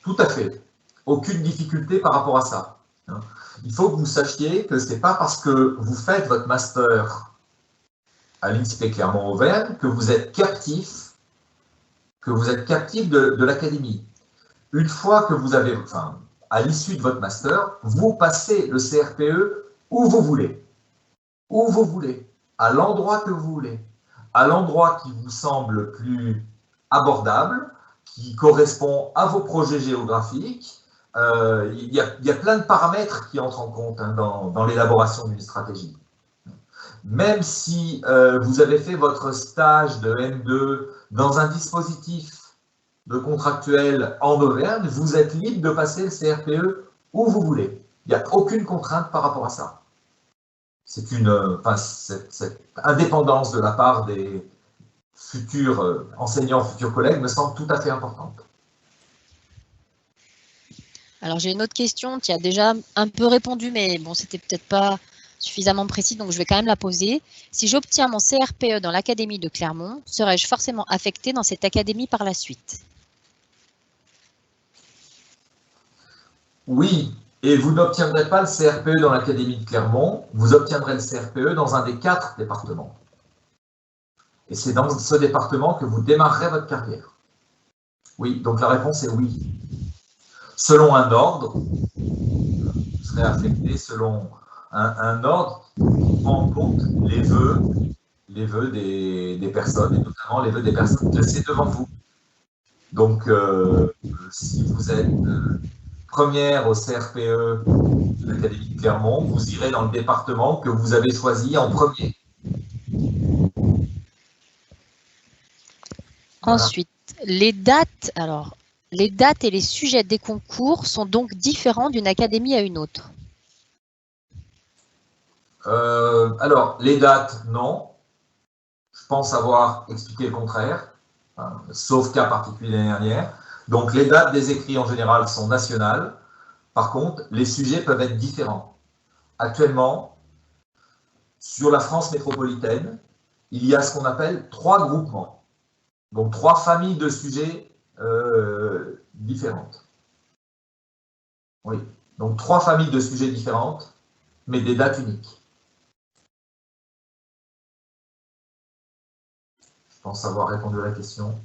Tout à fait. Aucune difficulté par rapport à ça. Il faut que vous sachiez que ce n'est pas parce que vous faites votre master à l'INSPE Clermont-Auvergne que vous êtes captif de l'académie. Une fois que vous avez, à l'issue de votre master, vous passez le CRPE où vous voulez. Où vous voulez. À l'endroit que vous voulez. À l'endroit qui vous semble plus abordable, qui correspond à vos projets géographiques. Il y a plein de paramètres qui entrent en compte dans l'élaboration d'une stratégie. Même si vous avez fait votre stage de M2 dans un dispositif de contractuel en Auvergne, vous êtes libre de passer le CRPE où vous voulez. Il n'y a aucune contrainte par rapport à ça. Cette indépendance de la part des futurs enseignants, futurs collègues, me semble tout à fait importante. Alors, j'ai une autre question qui a déjà un peu répondu, mais bon, c'était peut-être pas suffisamment précis, donc je vais quand même la poser. Si j'obtiens mon CRPE dans l'académie de Clermont, serais-je forcément affectée dans cette académie par la suite? Oui, et vous n'obtiendrez pas le CRPE dans l'académie de Clermont, vous obtiendrez le CRPE dans un des 4 départements. Et c'est dans ce département que vous démarrerez votre carrière. Oui, donc la réponse est oui. Selon un ordre, vous serez affecté selon un ordre qui prend en compte les vœux des personnes, et notamment les vœux des personnes placées devant vous. Donc, si vous êtes première au CRPE de l'Académie de Clermont, vous irez dans le département que vous avez choisi en premier. Voilà. Ensuite, les dates et les sujets des concours sont donc différents d'une académie à une autre. Alors, les dates, non. Je pense avoir expliqué le contraire, sauf cas particulier l'année dernière. Donc, les dates des écrits en général sont nationales. Par contre, les sujets peuvent être différents. Actuellement, sur la France métropolitaine, il y a ce qu'on appelle 3 groupements. Donc, 3 familles de sujets différentes. Oui, donc 3 familles de sujets différentes, mais des dates uniques. Je pense avoir répondu à la question.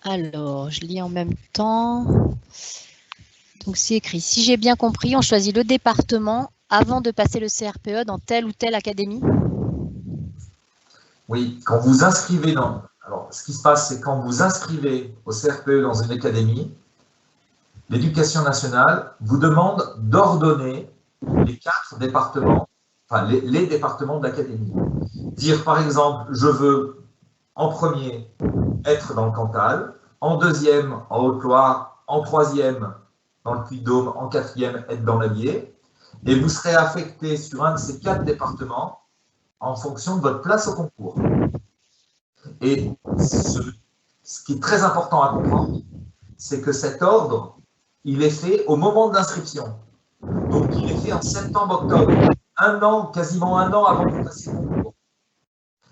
Alors, je lis en même temps. Donc, c'est écrit. Si j'ai bien compris, on choisit le département avant de passer le CRPE dans telle ou telle académie? Oui, quand vous inscrivez dans... Alors, ce qui se passe, c'est quand vous inscrivez au CRPE dans une académie, l'Éducation nationale vous demande d'ordonner les 4 départements, enfin les départements d'académie. Dire par exemple, je veux en premier être dans le Cantal, en deuxième en Haute-Loire, en troisième dans le Puy-de-Dôme, en quatrième être dans l'Allier, et vous serez affecté sur un de ces 4 départements en fonction de votre place au concours. Et ce qui est très important à comprendre, c'est que cet ordre, il est fait au moment de l'inscription. Donc, il est fait en septembre-octobre, quasiment un an avant que vous passiez le concours.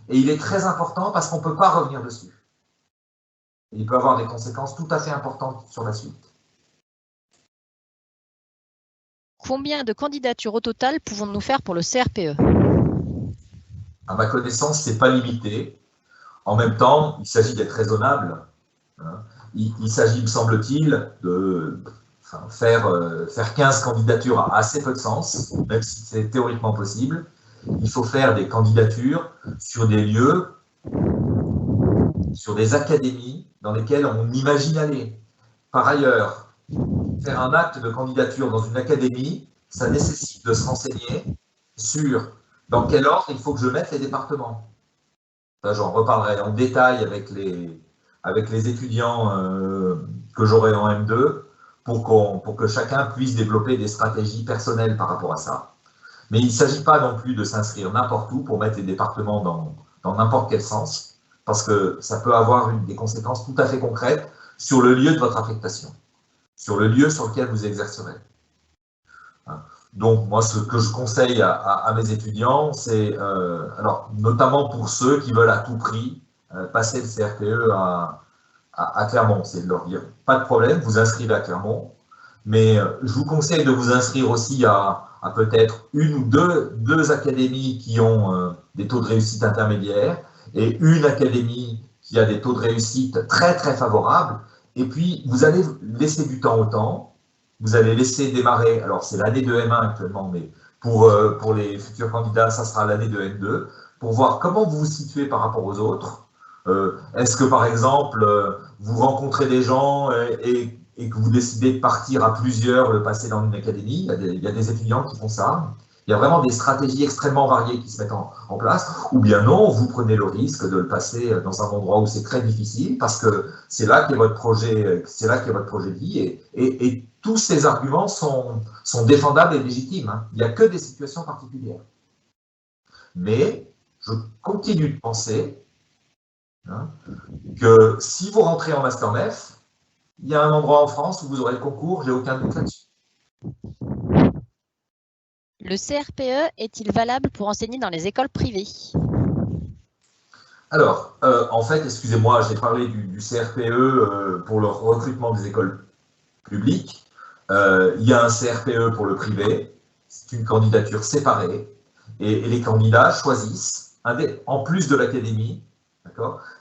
Et il est très important parce qu'on ne peut pas revenir dessus. Et il peut avoir des conséquences tout à fait importantes sur la suite. Combien de candidatures au total pouvons-nous faire pour le CRPE? À ma connaissance, ce n'est pas limité. En même temps, il s'agit d'être raisonnable. Il s'agit, me semble-t-il, de faire 15 candidatures a assez peu de sens, même si c'est théoriquement possible. Il faut faire des candidatures sur des lieux, sur des académies dans lesquelles on imagine aller. Par ailleurs, faire un acte de candidature dans une académie, ça nécessite de se renseigner sur dans quel ordre il faut que je mette les départements. J'en reparlerai en détail avec les étudiants que j'aurai en M2 pour que chacun puisse développer des stratégies personnelles par rapport à ça. Mais il ne s'agit pas non plus de s'inscrire n'importe où pour mettre les départements dans n'importe quel sens, parce que ça peut avoir des conséquences tout à fait concrètes sur le lieu de votre affectation, sur le lieu sur lequel vous exercerez. Donc, moi, ce que je conseille à mes étudiants, c'est, alors, notamment pour ceux qui veulent à tout prix passer le CRPE à Clermont, c'est de leur dire, pas de problème, vous inscrivez à Clermont, mais je vous conseille de vous inscrire aussi à peut-être une ou deux académies qui ont des taux de réussite intermédiaires et une académie qui a des taux de réussite très, très favorables. Et puis, vous allez laisser du temps au temps. Vous allez laisser démarrer, alors c'est l'année de M1 actuellement, mais pour les futurs candidats, ça sera l'année de M2, pour voir comment vous vous situez par rapport aux autres. Est-ce que, par exemple, vous rencontrez des gens et que vous décidez de partir à plusieurs, le passer dans une académie? Il y a des étudiants qui font ça. Il y a vraiment des stratégies extrêmement variées qui se mettent en place. Ou bien non, vous prenez le risque de le passer dans un endroit où c'est très difficile, parce que c'est là qu'est votre projet, de vie. Et tous ces arguments sont défendables et légitimes. Il n'y a que des situations particulières. Mais je continue de penser que si vous rentrez en Master MEF, il y a un endroit en France où vous aurez le concours, j'ai aucun doute là-dessus. Le CRPE est-il valable pour enseigner dans les écoles privées? Alors, en fait, excusez-moi, j'ai parlé du CRPE pour le recrutement des écoles publiques. Il y a un CRPE pour le privé, c'est une candidature séparée, et les candidats choisissent, en plus de l'académie,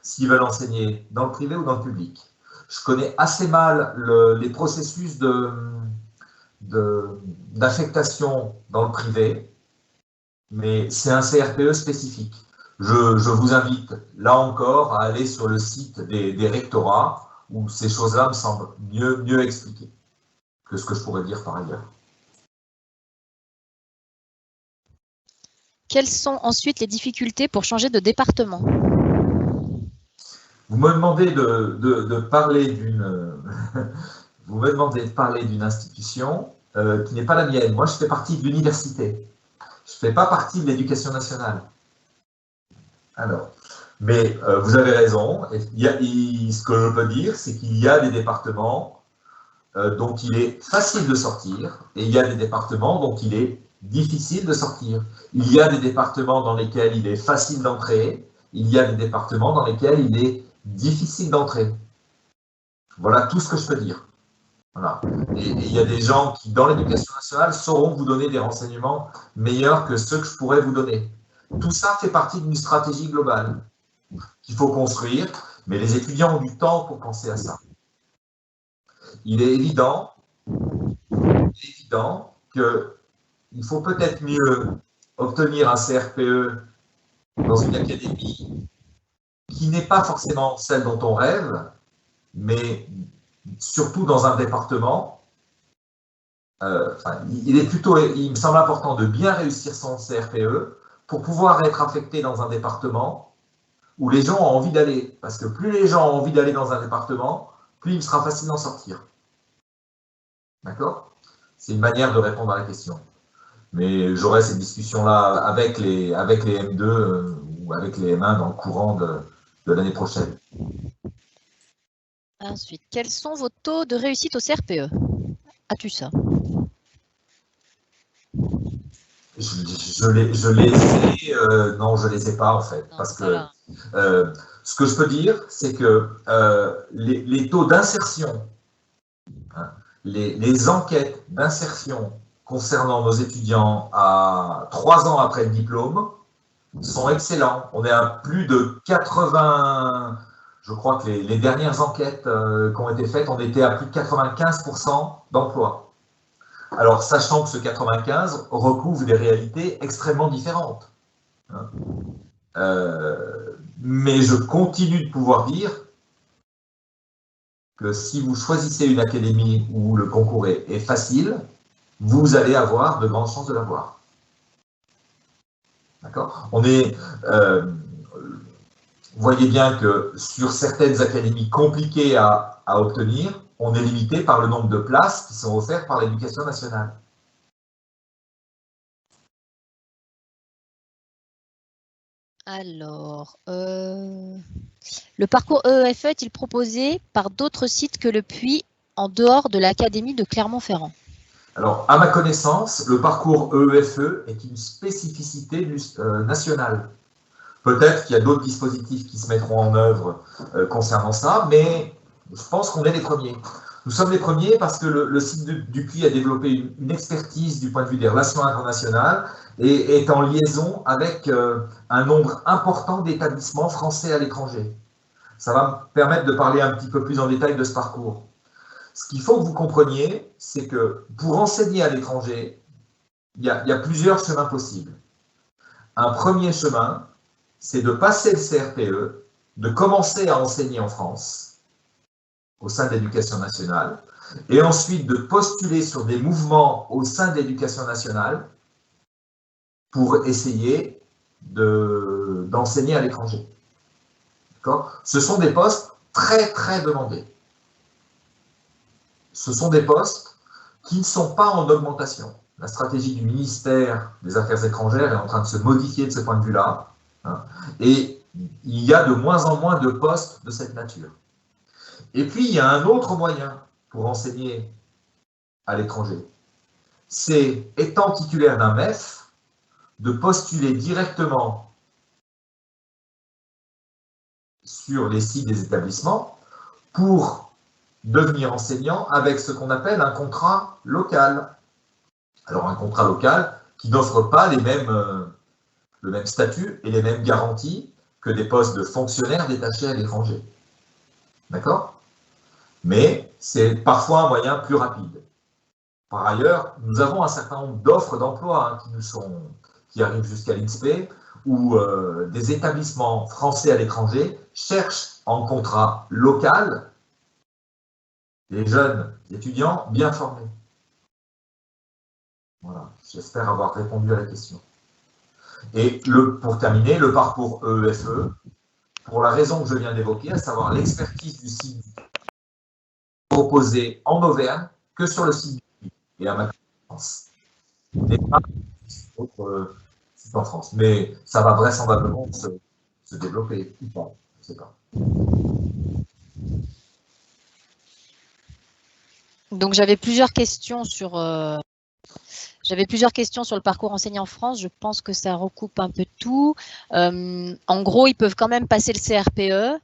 s'ils veulent enseigner dans le privé ou dans le public. Je connais assez mal les processus d'affectation dans le privé, mais c'est un CRPE spécifique. Je vous invite, là encore, à aller sur le site des rectorats, où ces choses-là me semblent mieux expliquées que ce que je pourrais dire par ailleurs. Quelles sont ensuite les difficultés pour changer de département? Vous me demandez de parler vous me demandez de parler d'une institution qui n'est pas la mienne. Moi, je fais partie de l'université. Je ne fais pas partie de l'éducation nationale. Alors, mais vous avez raison. Ce que je peux dire, c'est qu'il y a des départements dont il est facile de sortir, et il y a des départements dont il est difficile de sortir. Il y a des départements dans lesquels il est facile d'entrer, il y a des départements dans lesquels il est difficile d'entrer. Voilà tout ce que je peux dire. Voilà. Et il y a des gens qui, dans l'éducation nationale, sauront vous donner des renseignements meilleurs que ceux que je pourrais vous donner. Tout ça fait partie d'une stratégie globale qu'il faut construire, mais les étudiants ont du temps pour penser à ça. Il est évident qu'il faut peut-être mieux obtenir un CRPE dans une académie qui n'est pas forcément celle dont on rêve, mais surtout dans un département. Il me semble important de bien réussir son CRPE pour pouvoir être affecté dans un département où les gens ont envie d'aller. Parce que plus les gens ont envie d'aller dans un département, plus il sera facile d'en sortir. D'accord? C'est une manière de répondre à la question. Mais j'aurai cette discussion-là avec les M2 ou avec les M1 dans le courant de l'année prochaine. Ensuite, quels sont vos taux de réussite au CRPE? As-tu ça? Je les ai, non, je les ai pas en fait, non, parce que ce que je peux dire, c'est que les taux d'insertion, hein, les enquêtes d'insertion concernant nos étudiants à 3 ans après le diplôme sont excellents. On est à plus de 80, je crois que les dernières enquêtes qui ont été faites, on était à plus de 95% d'emploi. Alors, sachant que ce 95 recouvre des réalités extrêmement différentes. Mais je continue de pouvoir dire que si vous choisissez une académie où le concours est facile, vous allez avoir de grandes chances de l'avoir. D'accord? Vous voyez bien que sur certaines académies compliquées à obtenir, on est limité par le nombre de places qui sont offertes par l'éducation nationale. Alors, le parcours EEFE est-il proposé par d'autres sites que le Puy en dehors de l'Académie de Clermont-Ferrand? Alors, à ma connaissance, le parcours EEFE est une spécificité nationale. Peut-être qu'il y a d'autres dispositifs qui se mettront en œuvre concernant ça, mais je pense qu'on est les premiers. Nous sommes les premiers parce que le site du Puy a développé une expertise du point de vue des relations internationales et est en liaison avec un nombre important d'établissements français à l'étranger. Ça va me permettre de parler un petit peu plus en détail de ce parcours. Ce qu'il faut que vous compreniez, c'est que pour enseigner à l'étranger, il y a plusieurs chemins possibles. Un premier chemin, c'est de passer le CRPE, de commencer à enseigner en France, au sein de l'éducation nationale, et ensuite de postuler sur des mouvements au sein de l'éducation nationale pour essayer d'enseigner à l'étranger. Ce sont des postes très, très demandés. Ce sont des postes qui ne sont pas en augmentation. La stratégie du ministère des Affaires étrangères est en train de se modifier de ce point de vue-là, hein, et il y a de moins en moins de postes de cette nature. Et puis, il y a un autre moyen pour enseigner à l'étranger. C'est, étant titulaire d'un MEF, de postuler directement sur les sites des établissements pour devenir enseignant avec ce qu'on appelle un contrat local. Alors, un contrat local qui n'offre pas le même statut et les mêmes garanties que des postes de fonctionnaires détachés à l'étranger. D'accord ? Mais c'est parfois un moyen plus rapide. Par ailleurs, nous avons un certain nombre d'offres d'emploi qui arrivent jusqu'à l'INSPE, où des établissements français à l'étranger cherchent en contrat local des jeunes étudiants bien formés. Voilà, j'espère avoir répondu à la question. Et pour terminer, le parcours EEFE, pour la raison que je viens d'évoquer, à savoir l'expertise du site proposée en Auvergne que sur le site et à ma connaissance. Et pas d'autres sites en France. Mais ça va vraisemblablement se développer ou pas, je ne sais pas. Donc j'avais plusieurs questions sur le parcours enseignant en France. Je pense que ça recoupe un peu tout. En gros, ils peuvent quand même passer le CRPE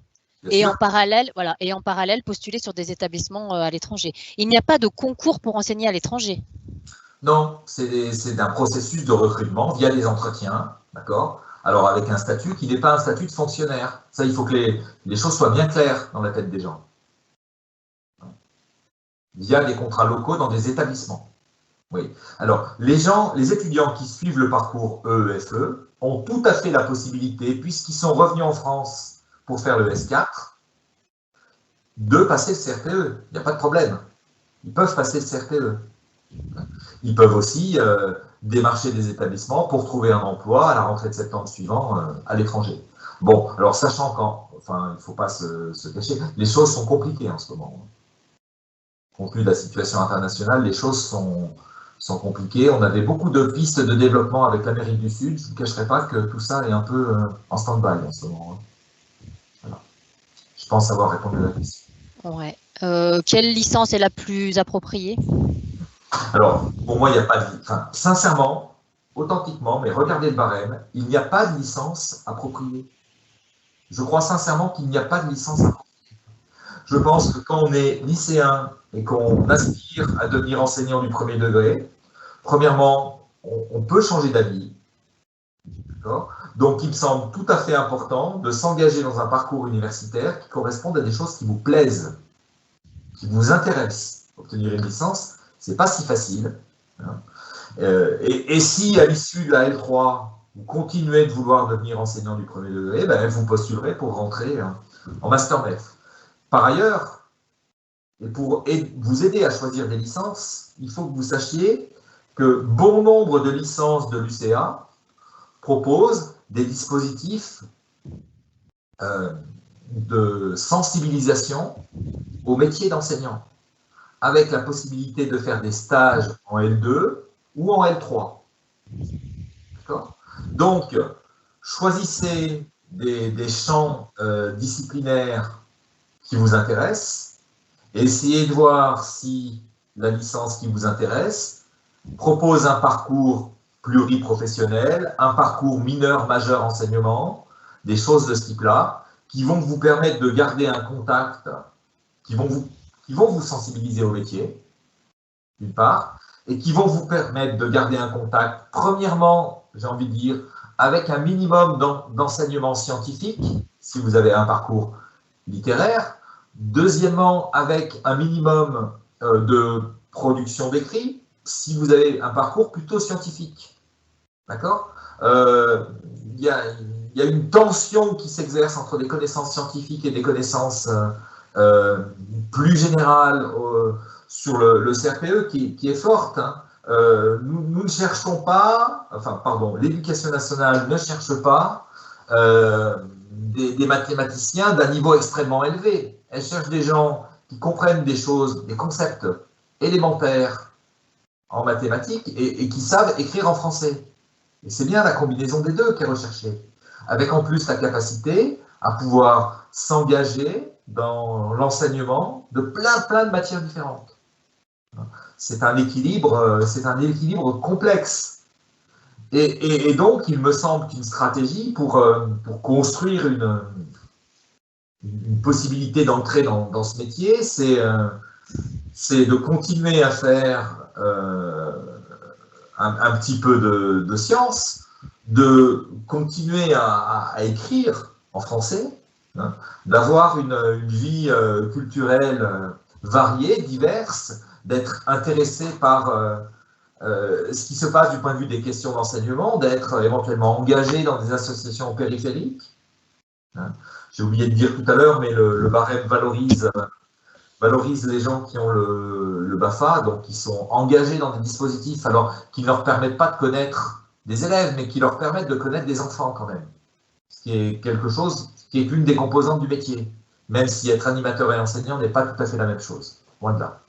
et en parallèle, voilà, et en parallèle postuler sur des établissements à l'étranger. Il n'y a pas de concours pour enseigner à l'étranger. Non, c'est un processus de recrutement via des entretiens, d'accord? Alors avec un statut qui n'est pas un statut de fonctionnaire. Ça, il faut que les choses soient bien claires dans la tête des gens. Via des contrats locaux dans des établissements. Oui. Alors, les étudiants qui suivent le parcours EEFE ont tout à fait la possibilité, puisqu'ils sont revenus en France pour faire le S4, de passer le CRPE. Il n'y a pas de problème. Ils peuvent passer le CRPE. Ils peuvent aussi démarcher des établissements pour trouver un emploi à la rentrée de septembre suivant à l'étranger. Bon, alors sachant il ne faut pas se cacher, les choses sont compliquées en ce moment. Compte tenu de la situation internationale, les choses sont compliquées. On avait beaucoup de pistes de développement avec l'Amérique du Sud. Je ne vous cacherai pas que tout ça est un peu en stand-by en ce moment. Voilà. Je pense avoir répondu à la question. Ouais. Quelle licence est la plus appropriée? Alors, pour moi, il n'y a pas de... sincèrement, authentiquement, mais regardez le barème, il n'y a pas de licence appropriée. Je crois sincèrement qu'il n'y a pas de licence appropriée. Je pense que quand on est lycéen et qu'on aspire à devenir enseignant du premier degré, premièrement, on peut changer d'avis. Donc, il me semble tout à fait important de s'engager dans un parcours universitaire qui corresponde à des choses qui vous plaisent, qui vous intéressent. Obtenir une licence, c'est pas si facile. Et si, à l'issue de la L3, vous continuez de vouloir devenir enseignant du premier degré, ben, vous postulerez pour rentrer en Master MEF. Par ailleurs, et pour vous aider à choisir des licences, il faut que vous sachiez que bon nombre de licences de l'UCA proposent des dispositifs de sensibilisation au métier d'enseignant, avec la possibilité de faire des stages en L2 ou en L3. D'accord ? Donc, choisissez des champs disciplinaires qui vous intéressent, et essayez de voir si la licence qui vous intéresse propose un parcours pluriprofessionnel, un parcours mineur-majeur enseignement, des choses de ce type-là, qui vont vous permettre de garder un contact, qui vont vous sensibiliser au métier, d'une part, et qui vont vous permettre de garder un contact, premièrement, j'ai envie de dire, avec un minimum d'enseignement scientifique, si vous avez un parcours littéraire, deuxièmement, avec un minimum de production d'écrit, si vous avez un parcours plutôt scientifique. D'accord ? Il y a une tension qui s'exerce entre des connaissances scientifiques et des connaissances plus générales sur le CRPE qui est forte. Hein. Nous ne cherchons pas, l'éducation nationale ne cherche pas des mathématiciens d'un niveau extrêmement élevé. Elle cherche des gens qui comprennent des choses, des concepts élémentaires en mathématiques et qui savent écrire en français. Et c'est bien la combinaison des deux qui est recherchée, avec en plus la capacité à pouvoir s'engager dans l'enseignement de plein de matières différentes. C'est un équilibre complexe. Et donc, il me semble qu'une stratégie pour construire une possibilité d'entrer dans ce métier, c'est de continuer à faire un petit peu de science, de continuer à écrire en français, hein, d'avoir une vie culturelle variées, diverses, d'être intéressé par ce qui se passe du point de vue des questions d'enseignement, d'être éventuellement engagé dans des associations périphériques. Hein. J'ai oublié de dire tout à l'heure, mais le barème valorise les gens qui ont le BAFA, donc qui sont engagés dans des dispositifs alors qui ne leur permettent pas de connaître des élèves, mais qui leur permettent de connaître des enfants quand même. Ce qui est quelque chose qui est une des composantes du métier, même si être animateur et enseignant n'est pas tout à fait la même chose, loin de là.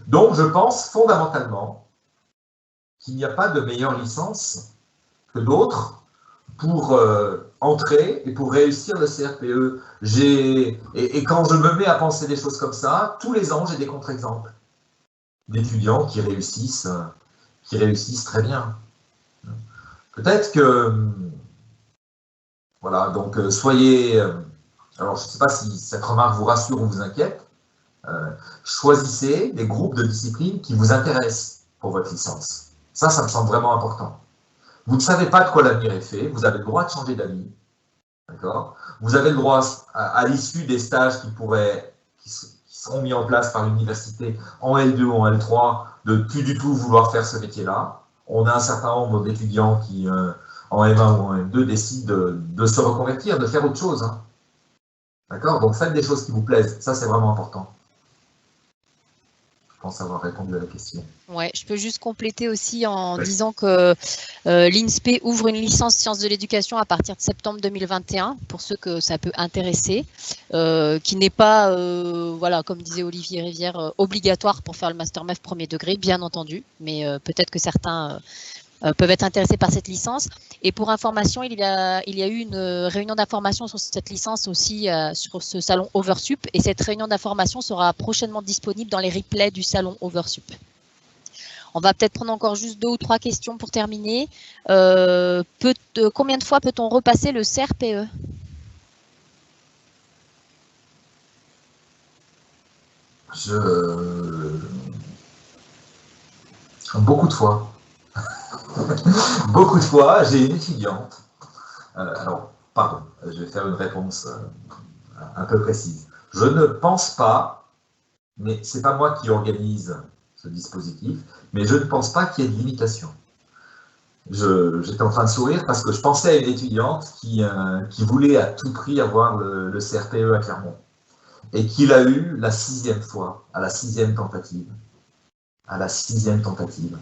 Donc je pense fondamentalement qu'il n'y a pas de meilleure licence que d'autres pour entrer et pour réussir le CRPE. Et quand je me mets à penser des choses comme ça, tous les ans, j'ai des contre-exemples d'étudiants qui réussissent très bien. Peut-être que, voilà, donc soyez, alors je ne sais pas si cette remarque vous rassure ou vous inquiète, choisissez des groupes de disciplines qui vous intéressent pour votre licence. Ça me semble vraiment important. Vous ne savez pas de quoi l'avenir est fait, vous avez le droit de changer d'avis, d'accord? Vous avez le droit, à l'issue des stages qui seront mis en place par l'université en L2 ou en L3, de plus du tout vouloir faire ce métier-là. On a un certain nombre d'étudiants qui, en M1 ou en M2, décident de se reconvertir, de faire autre chose. Hein. D'accord? Donc faites des choses qui vous plaisent, ça c'est vraiment important. Je pense avoir répondu à la question. Ouais, je peux juste compléter aussi en disant que l'INSPE ouvre une licence sciences de l'éducation à partir de septembre 2021, pour ceux que ça peut intéresser, qui n'est pas, voilà, comme disait Olivier Rivière, obligatoire pour faire le Master MEF premier degré, bien entendu, mais peut-être que certains peuvent être intéressés par cette licence. Et pour information, il y a eu une réunion d'information sur cette licence aussi sur ce salon Oversup, et cette réunion d'information sera prochainement disponible dans les replays du salon Oversup. On va peut-être prendre encore juste 2 ou 3 questions pour terminer. Combien de fois peut-on repasser le CRPE? Beaucoup de fois. Beaucoup de fois, j'ai une étudiante. Alors, pardon, je vais faire une réponse un peu précise. Je ne pense pas, mais ce n'est pas moi qui organise ce dispositif, mais je ne pense pas qu'il y ait de limitation. J'étais en train de sourire parce que je pensais à une étudiante qui voulait à tout prix avoir le CRPE à Clermont et qui l'a eu la 6e fois, à la 6e tentative. À la 6e tentative.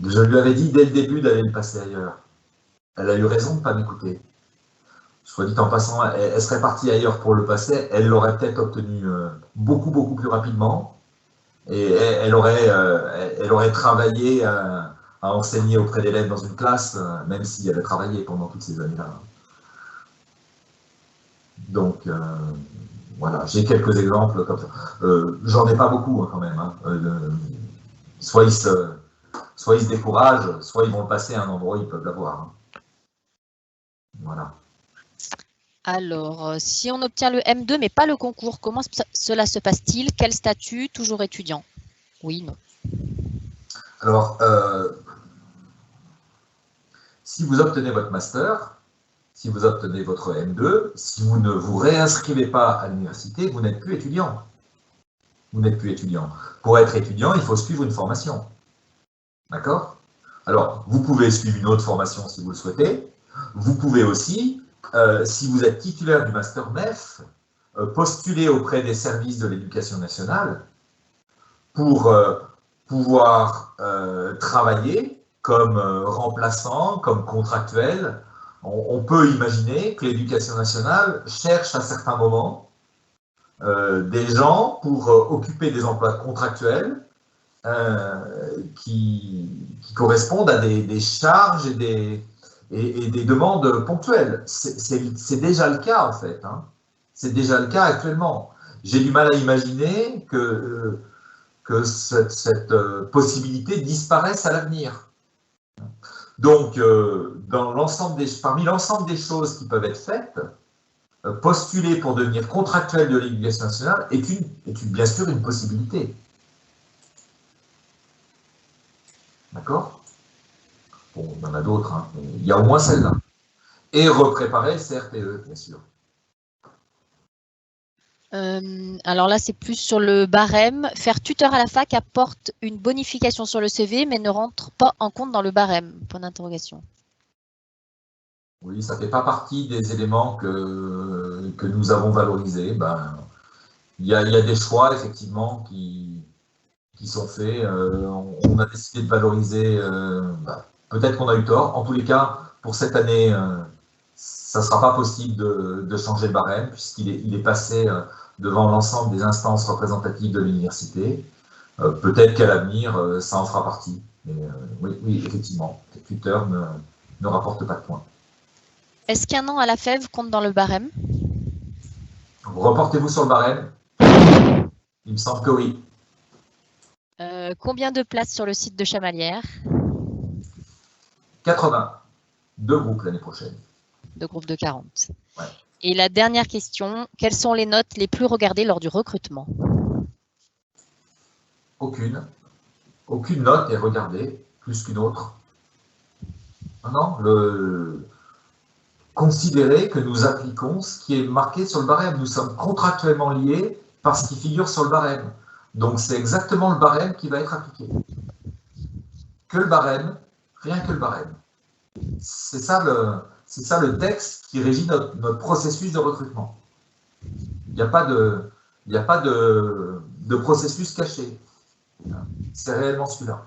Je lui avais dit dès le début d'aller le passer ailleurs. Elle a eu raison de ne pas m'écouter. Soit dit en passant, elle serait partie ailleurs pour le passer, elle l'aurait peut-être obtenu beaucoup, beaucoup plus rapidement. Et elle aurait travaillé à enseigner auprès d'élèves dans une classe, même si elle a travaillé pendant toutes ces années-là. Donc, voilà, j'ai quelques exemples comme ça. J'en ai pas beaucoup hein, quand même. Hein. Soit ils se découragent, soit ils vont le passer à un endroit où ils peuvent l'avoir. Hein. Voilà. Alors, si on obtient le M2 mais pas le concours, comment cela se passe-t-il? Quel statut? Toujours étudiant? Oui, non. Alors, si vous obtenez votre master, si vous obtenez votre M2, si vous ne vous réinscrivez pas à l'université, vous n'êtes plus étudiant. Vous n'êtes plus étudiant. Pour être étudiant, il faut suivre une formation. D'accord? Alors, vous pouvez suivre une autre formation si vous le souhaitez. Vous pouvez aussi, si vous êtes titulaire du Master MEF, postuler auprès des services de l'éducation nationale pour pouvoir travailler comme remplaçant, comme contractuel. On peut imaginer que l'éducation nationale cherche à certains moments des gens pour occuper des emplois contractuels qui correspondent à des charges et des demandes ponctuelles. C'est déjà le cas en fait. Hein. C'est déjà le cas actuellement. J'ai du mal à imaginer que cette possibilité disparaisse à l'avenir. Donc, parmi l'ensemble des choses qui peuvent être faites, postuler pour devenir contractuel de l'éducation nationale est bien sûr une possibilité. D'accord? Bon, il y en a d'autres, hein, mais il y a au moins celle-là. Et repréparer le CRPE, bien sûr. Alors là, c'est plus sur le barème. Faire tuteur à la fac apporte une bonification sur le CV, mais ne rentre pas en compte dans le barème. Point d'interrogation. Oui, ça ne fait pas partie des éléments que nous avons valorisés. Ben, il y a des choix, effectivement, qui sont faits. On a décidé de valoriser. Peut-être qu'on a eu tort. En tous les cas, pour cette année, ça ne sera pas possible de changer le barème, puisqu'il est passé devant l'ensemble des instances représentatives de l'université. Peut-être qu'à l'avenir, ça en fera partie. Mais oui, effectivement, les tuteurs ne rapportent pas de points. Est-ce qu'un an à la FEV compte dans le barème? Reportez-vous sur le barème. Il me semble que oui. Combien de places sur le site de Chamalières? 80. 2 groupes l'année prochaine. 2 groupes de 40. Ouais. Et la dernière question, quelles sont les notes les plus regardées lors du recrutement? Aucune. Aucune note est regardée plus qu'une autre. Non, considérez que nous appliquons ce qui est marqué sur le barème. Nous sommes contractuellement liés par ce qui figure sur le barème. Donc c'est exactement le barème qui va être appliqué. Que le barème, rien que le barème. C'est ça le texte qui régit notre processus de recrutement. Il n'y a pas de processus caché. C'est réellement celui-là.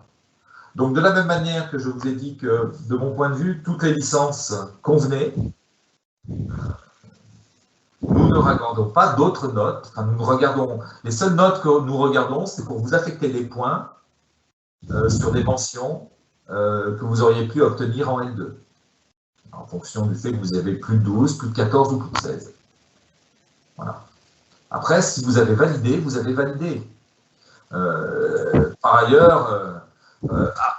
Donc de la même manière que je vous ai dit que, de mon point de vue, toutes les licences convenaient, nous ne regardons pas d'autres notes. Enfin, les seules notes que nous regardons, c'est pour vous affecter des points sur des mentions que vous auriez pu obtenir en L2, en fonction du fait que vous avez plus de 12, plus de 14 ou plus de 16. Voilà. Après, si vous avez validé, vous avez validé. Par ailleurs,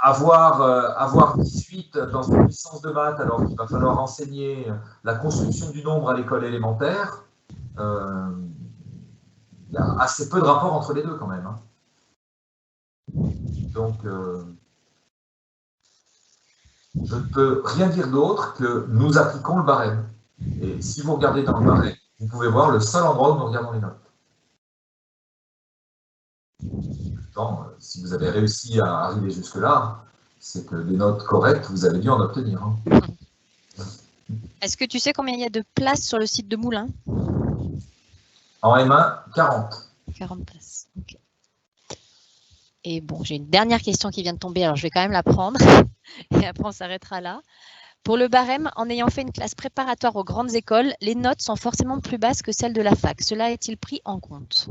avoir 18 dans une licence de maths alors qu'il va falloir enseigner la construction du nombre à l'école élémentaire, il y a assez peu de rapport entre les deux quand même. Hein. Donc, je ne peux rien dire d'autre que nous appliquons le barème. Et si vous regardez dans le barème, vous pouvez voir le seul endroit où nous regardons les notes. Si vous avez réussi à arriver jusque-là, c'est que des notes correctes, vous avez dû en obtenir. Hein. Est-ce que tu sais combien il y a de places sur le site de Moulins? En M1, 40. 40 places. Okay. Et bon, j'ai une dernière question qui vient de tomber, alors je vais quand même la prendre. Et après, on s'arrêtera là. Pour le barème, en ayant fait une classe préparatoire aux grandes écoles, les notes sont forcément plus basses que celles de la fac. Cela est-il pris en compte?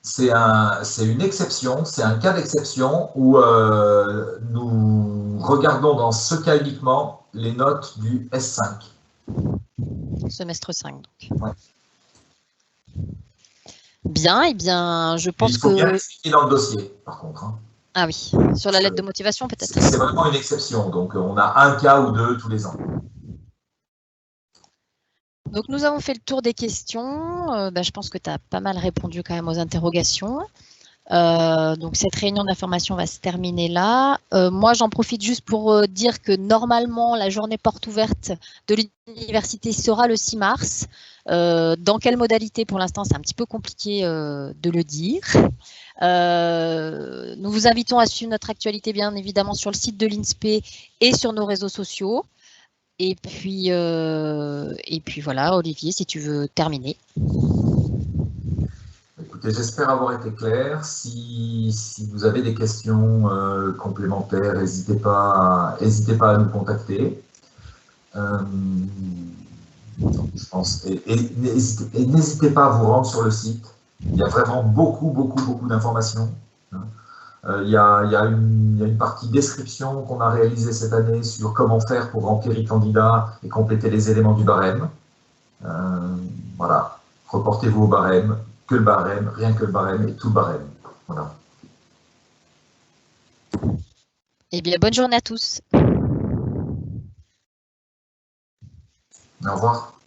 C'est une exception, c'est un cas d'exception où nous regardons dans ce cas uniquement les notes du S5. Semestre 5, donc. Ouais. Bien, et bien, je pense que... Il faut bien l'expliquer dans le dossier, par contre. Hein. Ah oui, sur la lettre de motivation peut-être. C'est vraiment une exception, donc on a un cas ou deux tous les ans. Donc nous avons fait le tour des questions. Je pense que tu as pas mal répondu quand même aux interrogations. Donc cette réunion d'information va se terminer là. Moi, j'en profite juste pour dire que normalement, la journée porte ouverte de l'université sera le 6 mars. Dans quelle modalité, pour l'instant, c'est un petit peu compliqué de le dire. Nous vous invitons à suivre notre actualité, bien évidemment, sur le site de l'INSPE et sur nos réseaux sociaux. Et puis voilà, Olivier, si tu veux terminer. Écoutez, j'espère avoir été clair. Si vous avez des questions complémentaires, n'hésitez pas à nous contacter. Je pense, et n'hésitez pas à vous rendre sur le site. Il y a vraiment beaucoup d'informations. Il y a une partie description qu'on a réalisée cette année sur comment faire pour remplir e-candidat et compléter les éléments du barème. Voilà, reportez-vous au barème, que le barème, rien que le barème et tout le barème. Voilà. Eh bien, bonne journée à tous. Au revoir.